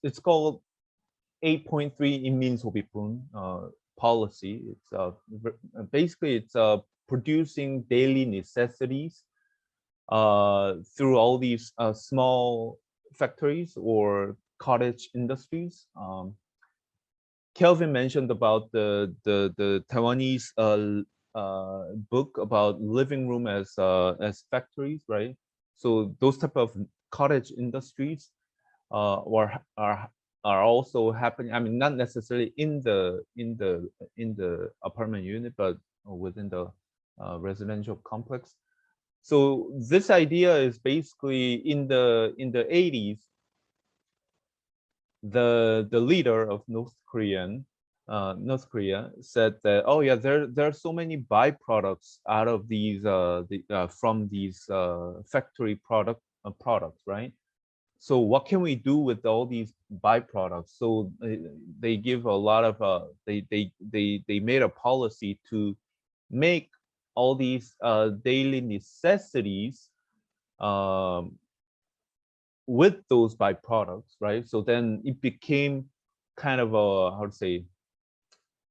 it's called 8.3 인민소비품 policy. It's basically it's producing daily necessities through all these small factories or cottage industries. Kelvin mentioned about the Taiwanese book about living room as factories, right? So those type of cottage industries are also happening. I mean, not necessarily in the apartment unit, but within the residential complex. So this idea is basically in the 80s, the leader of North Korea said that, oh yeah, there are so many byproducts out of these from these factory products, right? So what can we do with all these byproducts? So they give a lot of they made a policy to make all these daily necessities with those byproducts, right? So then it became kind of a, how to say,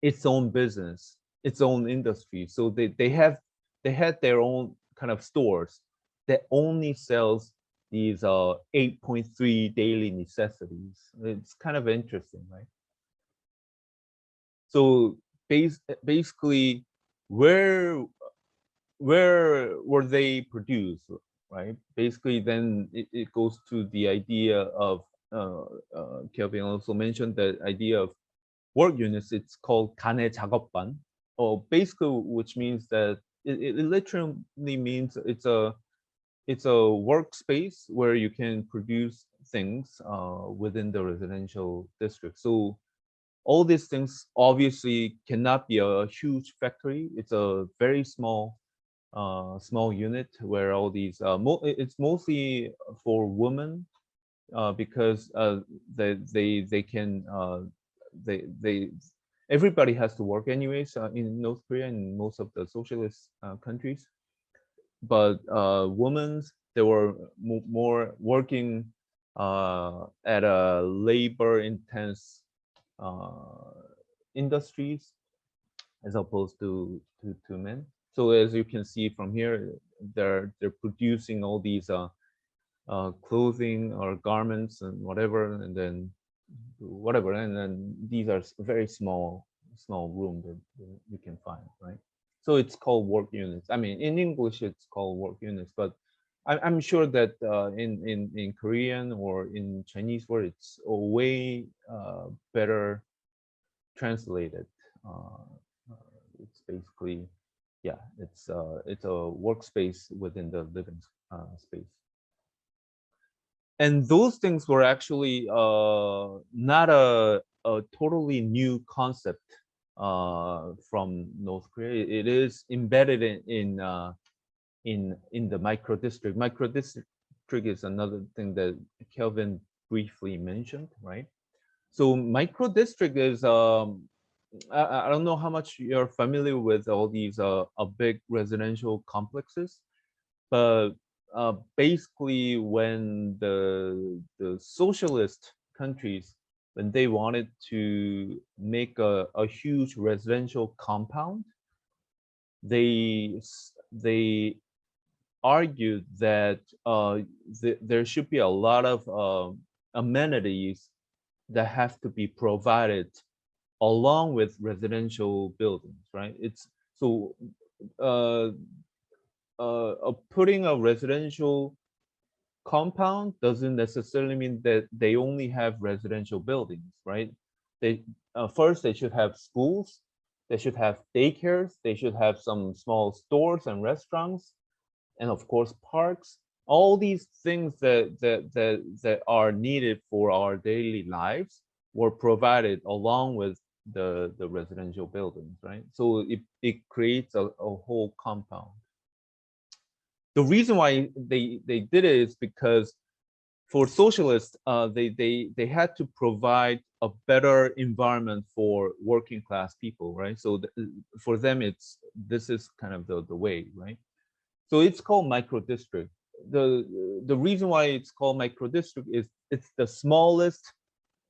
its own business, its own industry. So they had their own kind of stores that only sells these 8.3 daily necessities. It's kind of interesting, right? So basically, where were they produced, right? Basically, then it goes to the idea of Kelvin also mentioned the idea of work units. It's called 간의 작업반, or basically, which means that it literally means it's a workspace where you can produce things within the residential district. So all these things obviously cannot be a huge factory. It's a very small unit where all these it's mostly for women because they can everybody has to work anyways in North Korea and most of the socialist countries, but women, they were more working at a labor intense industries as opposed to men. So as you can see from here, they're producing all these clothing or garments and whatever, and then these are very small room that you can find, right? So it's called work units. I mean, in English it's called work units, but I'm sure that in Korean or in Chinese word it's a way better translated. It's basically, yeah, it's a workspace within the living space. And those things were actually not a totally new concept from North Korea. It is embedded in the micro district. Micro district is another thing that Kelvin briefly mentioned, right? So micro district is I don't know how much you're familiar with all these big residential complexes, but basically when the socialist countries, when they wanted to make a huge residential compound, they argued that there should be a lot of amenities that have to be provided along with residential buildings, right? It's so putting a residential compound doesn't necessarily mean that they only have residential buildings, right? They first they should have schools, They should have daycares. They should have some small stores and restaurants, and of course parks. All these things that are needed for our daily lives were provided along with the residential buildings, right? So it creates a whole compound. The reason why they did it is because for socialists, they had to provide a better environment for working class people, right? So for them, this is kind of the way, right? So it's called micro district. The reason why it's called micro district is it's the smallest,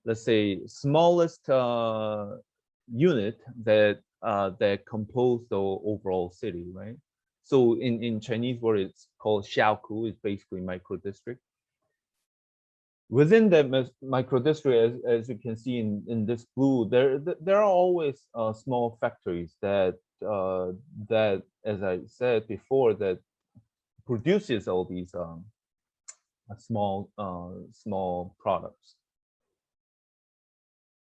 let's say, smallest unit that compose the overall city, right? So in Chinese word, it's called xiaoku. It's basically micro district. Within that micro district, as you can see in this blue, there are always small factories that as I said before, that produces all these small products.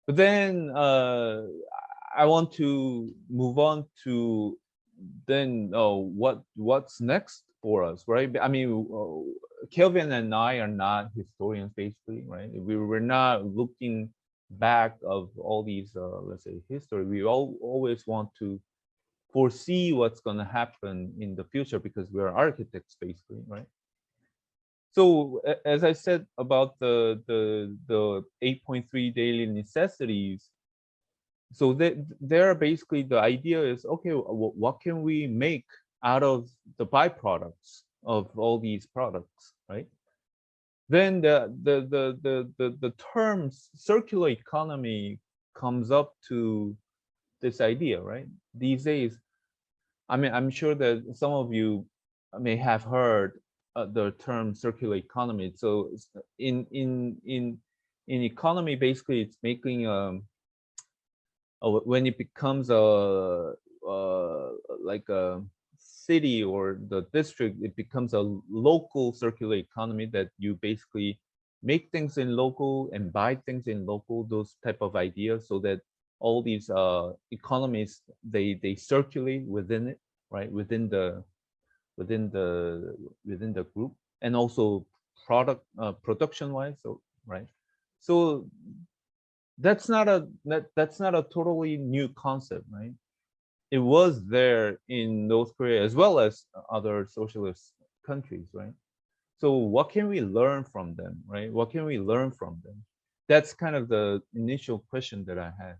But then I want to move on to then what's next for us, right? I mean, Kelvin and I are not historians, basically, right? We're not looking back of all these, let's say, history. We always want to foresee what's going to happen in the future because we're architects, basically, right? So as I said about the 8.3 daily necessities, so there basically the idea is, okay, what can we make out of the byproducts of all these products, right? Then the term circular economy comes up to this idea, right? These days, I mean, I'm sure that some of you may have heard the term circular economy. So in economy, basically, it's making when it becomes like a city or the district, it becomes a local circular economy that you basically make things in local and buy things in local, those type of ideas, so that all these economies they circulate within it, right, within the group, and also production wise, so right. So that's not a totally new concept, right? It was there in North Korea as well as other socialist countries, right? So what can we learn from them, right? What can we learn from them? That's kind of the initial question that I had.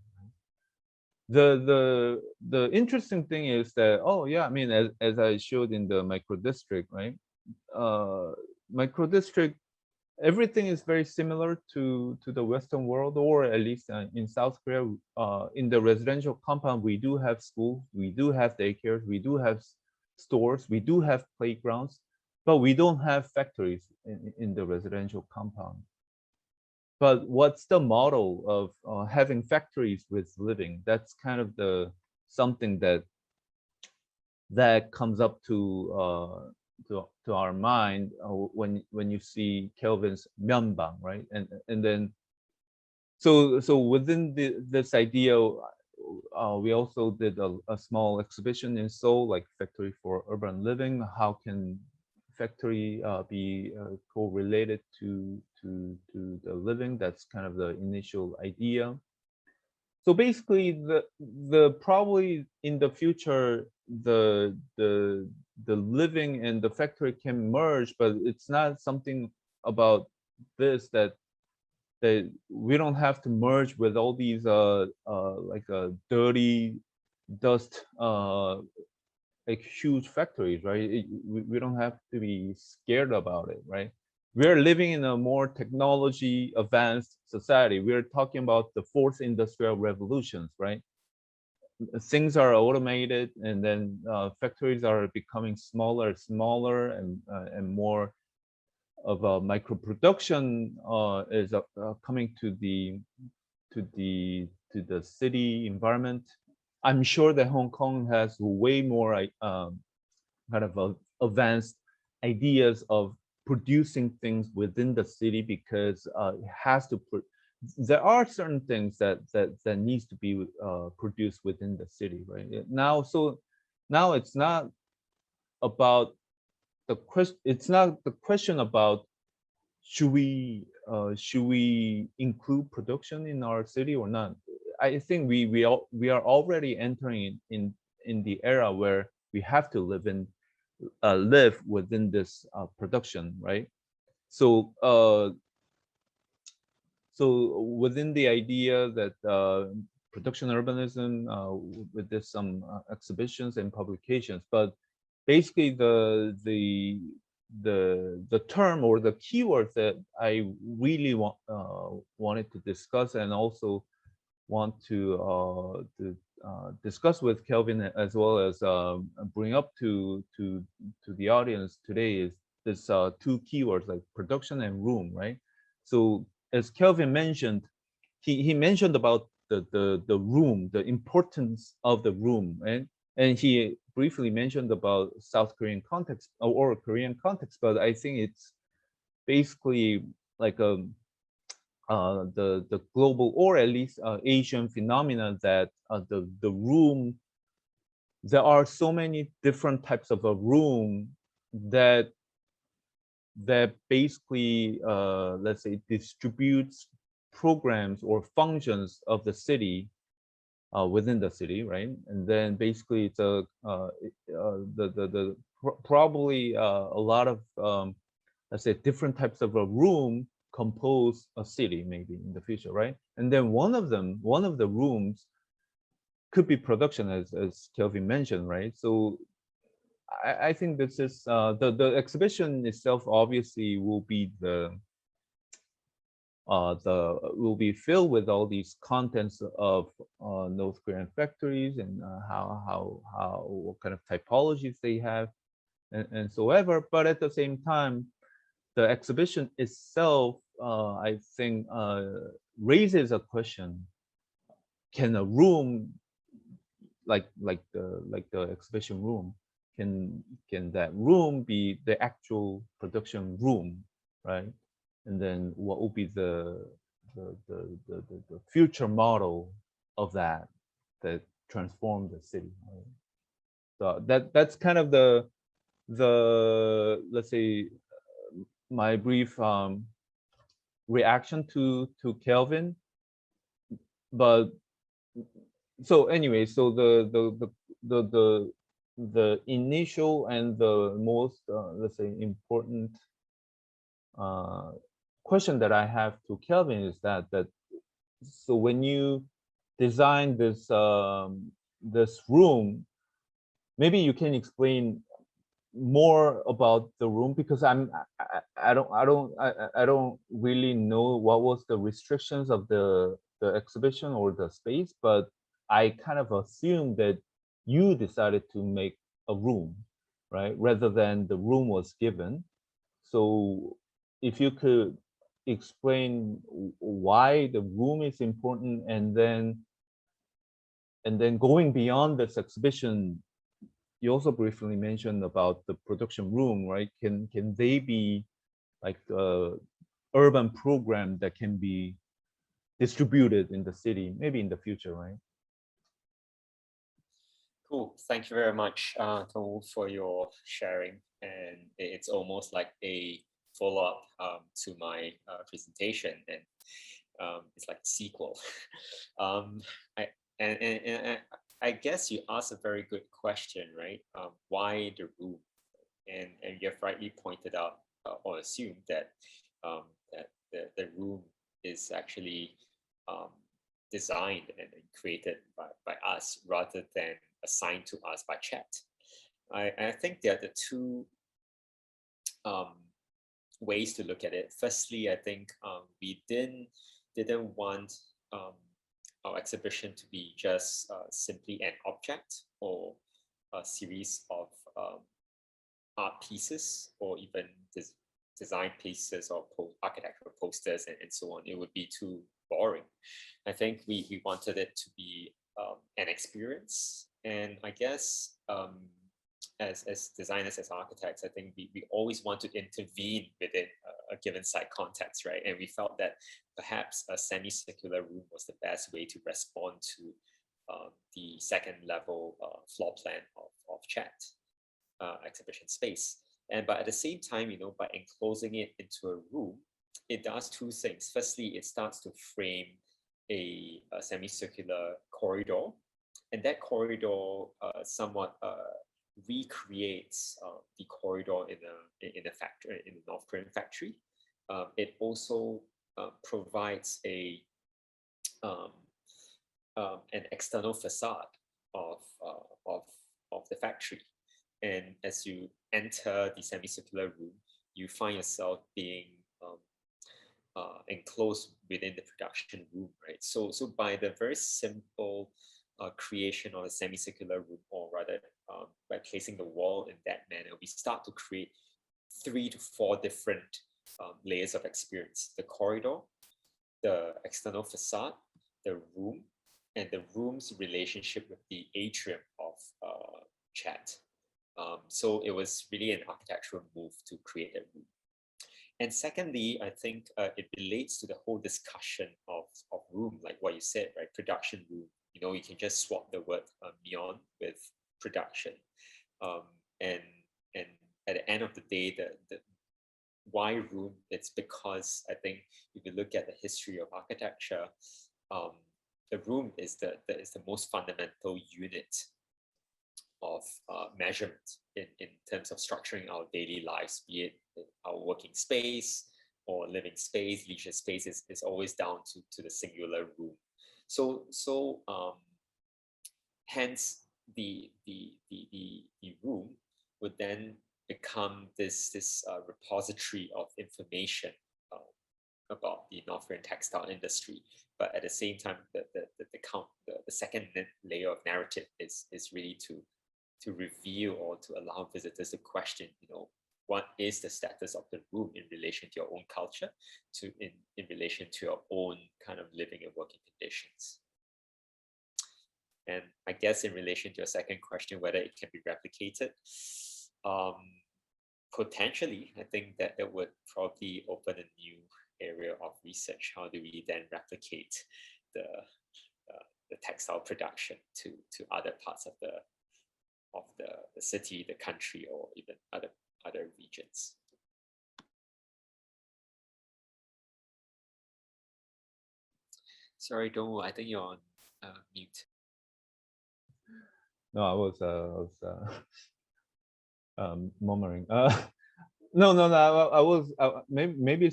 The interesting thing is that, oh yeah, I mean, as I showed in the micro district, right? Micro district, everything is very similar to the Western world, or at least in South Korea. In the residential compound, we do have schools, we do have daycares, we do have stores, we do have playgrounds, but we don't have factories in the residential compound. But what's the model of having factories with living? That's kind of the something that comes up to our mind when you see Kelvin's Myeon-bang, right? And then so within this idea, we also did a small exhibition in Seoul, like Factory for Urban Living. How can factory be correlated to the living? That's kind of the initial idea. So basically, the probably in the future, the living and the factory can merge, but it's not something about this that we don't have to merge with all these like dirty dust like huge factories, right? We don't have to be scared about it, right? We're living in a more technology advanced society. We're talking about the fourth industrial revolutions, right? Things are automated, and then factories are becoming smaller and more of a micro production is coming to the city environment. I'm sure that Hong Kong has way more kind of advanced ideas of producing things within the city, because it has to there are certain things that needs to be produced within the city, right? Now it's not about the question. It's not the question about should we include production in our city or not. I think we are already entering in the era where we have to live within this production, right? So so within the idea that production urbanism, with this some exhibitions and publications, but basically the term or the keywords that I really wanted to discuss and also want to discuss with Kelvin as well as bring up to the audience today is this two keywords like production and room, right? So as Kelvin mentioned, he mentioned about the room, the importance of the room, and he briefly mentioned about South Korean context or Korean context, but I think it's basically like the global or at least Asian phenomena that the room, there are so many different types of a room that basically let's say distributes programs or functions of the city within the city, right? And then basically it's probably a lot of let's say different types of a room compose a city maybe in the future, right? And then one of the rooms could be production, as Kelvin mentioned, right? So I think this is the exhibition itself obviously will be will be filled with all these contents of North Korean factories and what kind of typologies they have and so ever. But at the same time, the exhibition itself, I think, raises a question: can a room like the exhibition room, can that room be the actual production room, right? And then what will be the future model of that transform the city, right? So that's kind of the let's say my brief reaction to Kelvin. But so anyway, so the initial and the most let's say important question that I have to Kelvin is that so when you design this this room, maybe you can explain more about the room, because I don't really know what was the restrictions of the exhibition or the space, but I kind of assumed that you decided to make a room, right, rather than the room was given. So if you could explain why the room is important, and then going beyond this exhibition, you also briefly mentioned about the production room, right? Can they be like the urban program that can be distributed in the city, maybe in the future, right? Cool. Thank you very much, Dongwoo, for your sharing. And it's almost like a follow-up to my presentation, and it's like a sequel. I guess you asked a very good question, right? Why the room? And you have rightly pointed out or assumed that that the room is actually designed and created by us rather than assigned to us by Chat. I think there are the two ways to look at it. Firstly, I think we didn't want our exhibition to be just simply an object or a series of art pieces or even design pieces or architectural posters and so on. It would be too boring. I think we wanted it to be an experience. And I guess as designers, as architects, I think we always want to intervene within a given site context, right? And we felt that perhaps a semicircular room was the best way to respond to the second level floor plan of chat exhibition space. But at the same time, by enclosing it into a room, it does two things. Firstly, it starts to frame a semicircular corridor, and that corridor somewhat recreates the corridor in a factory, in a North Korean factory. It also provides an external facade of the factory. And as you enter the semicircular room, you find yourself being enclosed within the production room, right? So by the very simple creation of a semicircular room, or rather by placing the wall in that manner, we start to create 3 to 4 different layers of experience: the corridor, the external facade, the room, and the room's relationship with the atrium of chat. So it was really an architectural move to create a room. And secondly, I think it relates to the whole discussion of room, like what you said, right? Production room. You can just swap the word Myeon with production. And at the end of the day, the why room? It's because I think if you look at the history of architecture, the room is the most fundamental unit of measurement in terms of structuring our daily lives, be it our working space or living space. Leisure space is always down to the singular room. So hence the room would then become this repository of information about the North Korean textile industry. But at the same time, the second layer of narrative is really to reveal or to allow visitors to question, what is the status of the room in relation to your own culture, in relation to your own kind of living and working conditions. And I guess in relation to your second question, whether it can be replicated, potentially, I think that it would probably open a new area of research. How do we then replicate the textile production to other parts of the city, the country, or even other regions? Sorry, Dongwoo, I think you're on mute. No, I was murmuring. No, I was maybe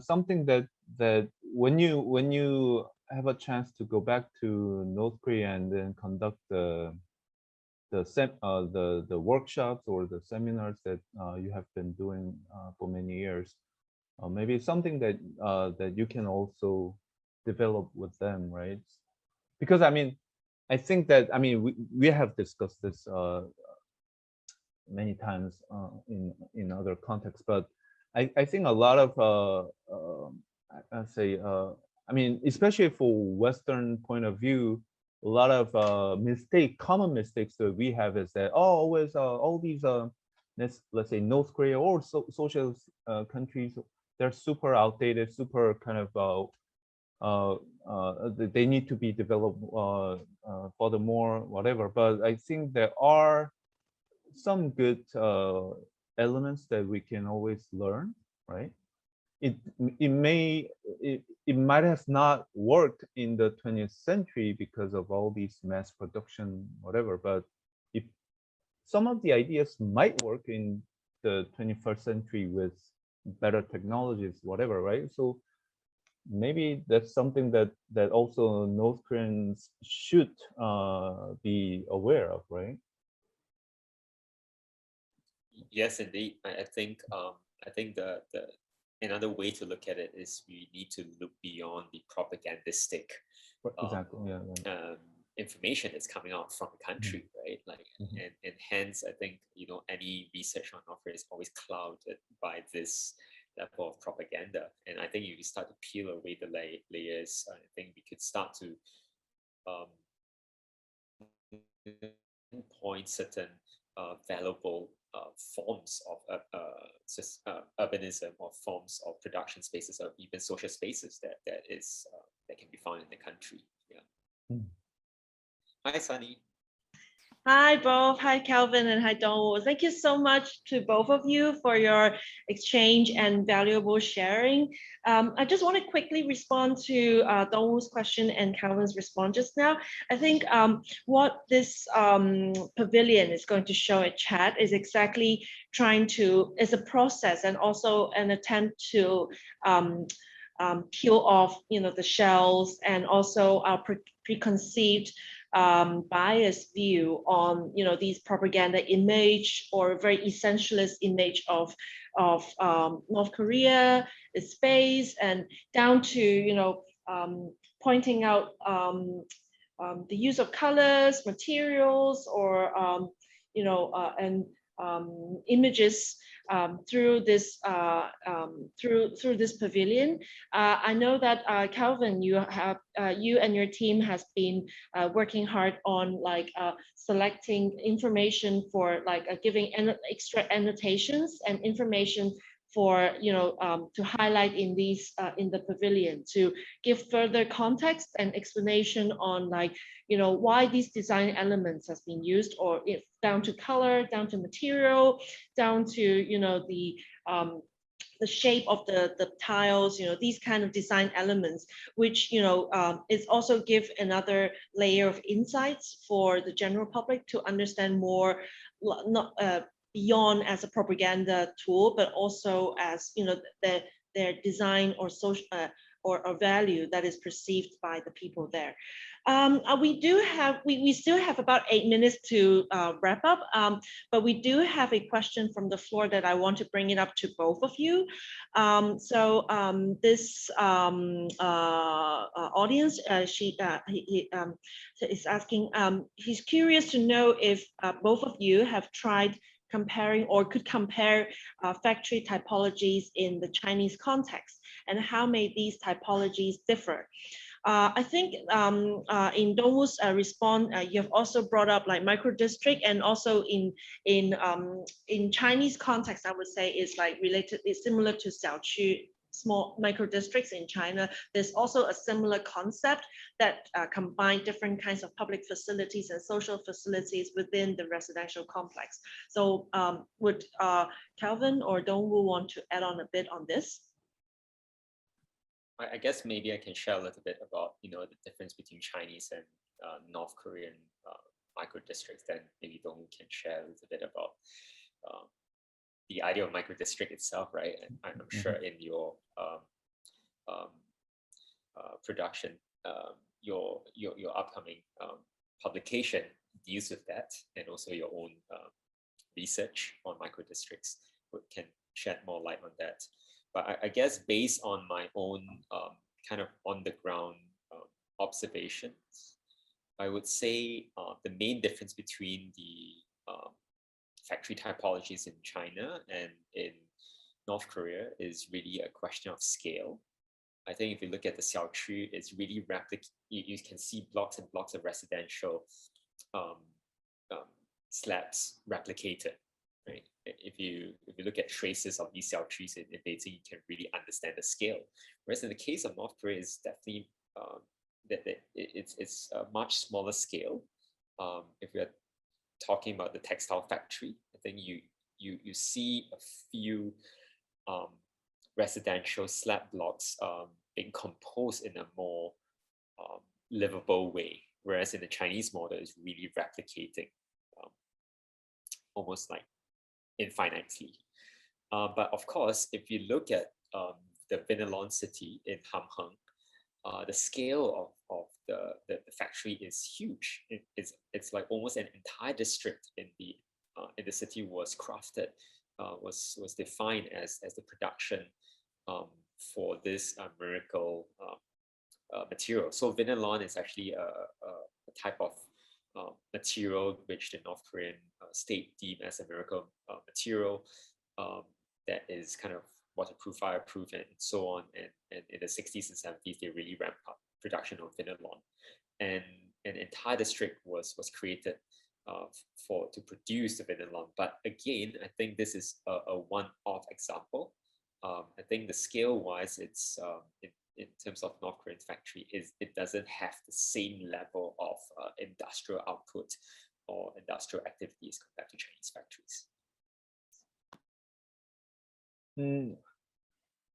something that when you have a chance to go back to North Korea and then conduct the workshops or the seminars that you have been doing for many years, maybe something that you can also develop with them, right? Because I think that we have discussed this many times in other contexts, but I think a lot of especially for Western point of view, a lot of common mistakes that we have is that always all these let's say North Korea or socialist countries, they're super outdated, super kind of they need to be developed furthermore, whatever. But I think there are some good elements that we can always learn, right? It might have not worked in the 20th century because of all these mass production, whatever, but if some of the ideas might work in the 21st century with better technologies, whatever, right? So maybe that's something that also North Koreans should be aware of, right? Yes, indeed. I think the another way to look at it is we need to look beyond the propagandistic information that's coming out from the country, right? Like, and hence I think any research on North Korea is always clouded by this level of propaganda. And I think if you start to peel away the layers, I think we could start to point certain valuable forms of urbanism, or forms of production spaces, or even social spaces that can be found in the country. Yeah. Hi, Sunny. Hi, both. Hi, Calvin, and hi, Dongwoo. Thank you so much to both of you for your exchange and valuable sharing. I just want to quickly respond to Dongwoo's question and Calvin's response just now. I think what this pavilion is going to show at chat is exactly is a process and also an attempt to peel off, the shells and also our preconceived biased view on these propaganda image or very essentialist image of North Korea, its space, and down to pointing out the use of colors, materials, or and images through this pavilion. I know that Calvin, you and your team has been working hard on selecting information for giving extra annotations and information for to highlight in the pavilion to give further context and explanation on why these design elements has been used, or if down to color, down to material, down to the shape of the tiles, these kind of design elements, which is also give another layer of insights for the general public to understand more, not beyond as a propaganda tool, but also as their design or social or value that is perceived by the people there. We still have about 8 minutes to wrap up, but we do have a question from the floor that I want to bring it up to both of you. This audience, he is asking, he's curious to know if both of you have tried comparing or could compare factory typologies in the Chinese context, and how may these typologies differ? I think in Dongwoo's response, you have also brought up micro-district, and also in Chinese context, I would say is similar to Xiaoqu, small micro-districts in China. There's also a similar concept that combine different kinds of public facilities and social facilities within the residential complex. So would Calvin or Dongwoo want to add on a bit on this? I guess maybe I can share a little bit about the difference between Chinese and North Korean micro-districts. Then maybe Dongwoo can share a little bit about the idea of micro-district itself, right? And I'm sure in your production, your upcoming publication deals with that, and also your own research on micro-districts can shed more light on that. But I guess based on my own kind of on-the-ground observations, I would say the main difference between the factory typologies in China and in North Korea is really a question of scale. I think if you look at the Xiaoqu, it's really you can see blocks and blocks of residential slabs replicated. Right? If you look at traces of these Xiaoqus in Beijing, you can really understand the scale. Whereas in the case of North Korea, it's definitely it's a much smaller scale. If we are talking about the textile factory, I think you see a few residential slab blocks being composed in a more livable way, whereas in the Chinese model, it's really replicating almost like infinitely. But of course, if you look at the Vinalon city in Hamheng, the scale of the factory is huge. It's like almost an entire district in the city was crafted, was defined as the production for this miracle material. So Vinalon is actually a type of material which the North Korean state deemed as a miracle material that is kind of waterproof, fireproof, and so on. And in the 60s and 70s, they really ramped up production of Vinalon. And an entire district was created to produce the linen long. But again, I think this is a one-off example. I think the scale-wise, it's in terms of North Korean factory, it doesn't have the same level of industrial output or industrial activities compared to Chinese factories.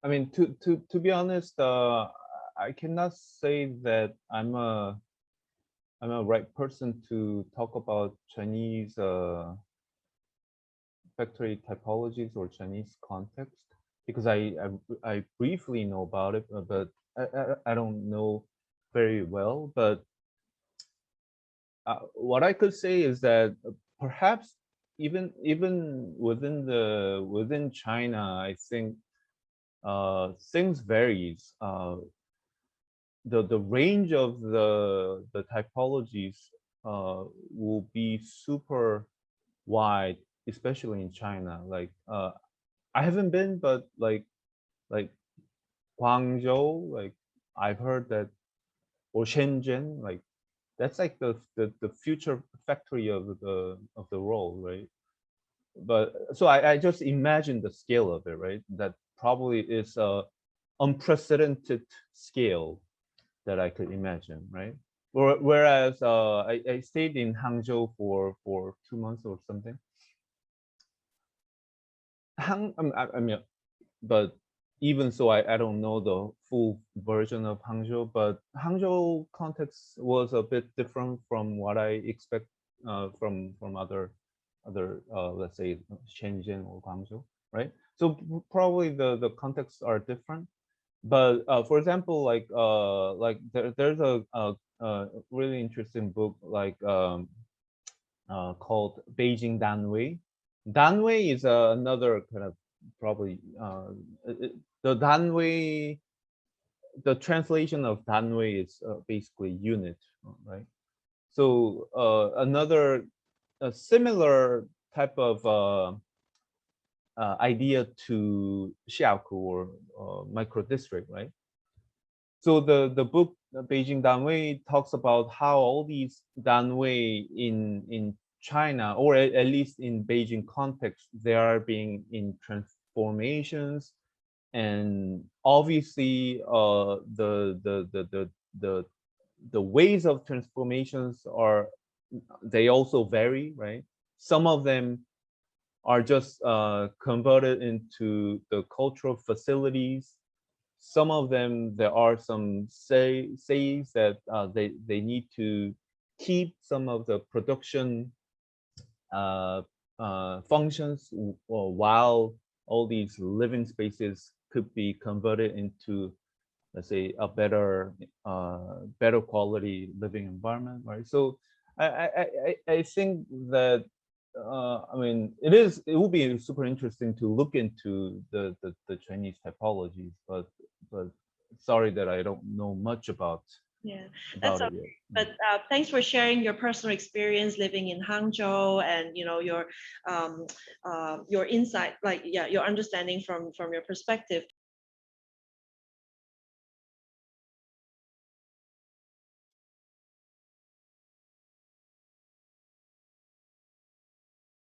I mean, to be honest, I cannot say that I'm a right person to talk about Chinese factory typologies or Chinese context, because I briefly know about it, but I don't know very well. But what I could say is that perhaps even within China, I think things varies. The range of the typologies will be super wide, especially in China. Like I haven't been, but like Guangzhou, like I've heard that, or Shenzhen, like that's like the future factory of the world, right? But so I just imagine the scale of it, right? That probably is a unprecedented scale that I could imagine, right? Whereas I stayed in Hangzhou for 2 months or something. I mean, but even so, I don't know the full version of Hangzhou, but Hangzhou context was a bit different from what I expect from other let's say Shenzhen or Guangzhou, right? So probably the contexts are different. But for example, like there's a really interesting book like called Beijing Danwei. Danwei is another kind of probably the Danwei. The translation of Danwei is basically unit, right? So another similar type of idea to Xiaoku or micro district, right? So the book Beijing Danwei talks about how all these Danwei in China, or at least in Beijing context, they are being in transformations, and obviously the ways of transformations they also vary, right? Some of them are just converted into the cultural facilities. Some of them, there are some says that they need to keep some of the production functions while all these living spaces could be converted into, let's say, a better quality living environment, right? So I think that I mean, it will be super interesting to look into the Chinese typologies, but sorry that I don't know much about that's it yet. But thanks for sharing your personal experience living in Hangzhou, and your insight, like your understanding from your perspective.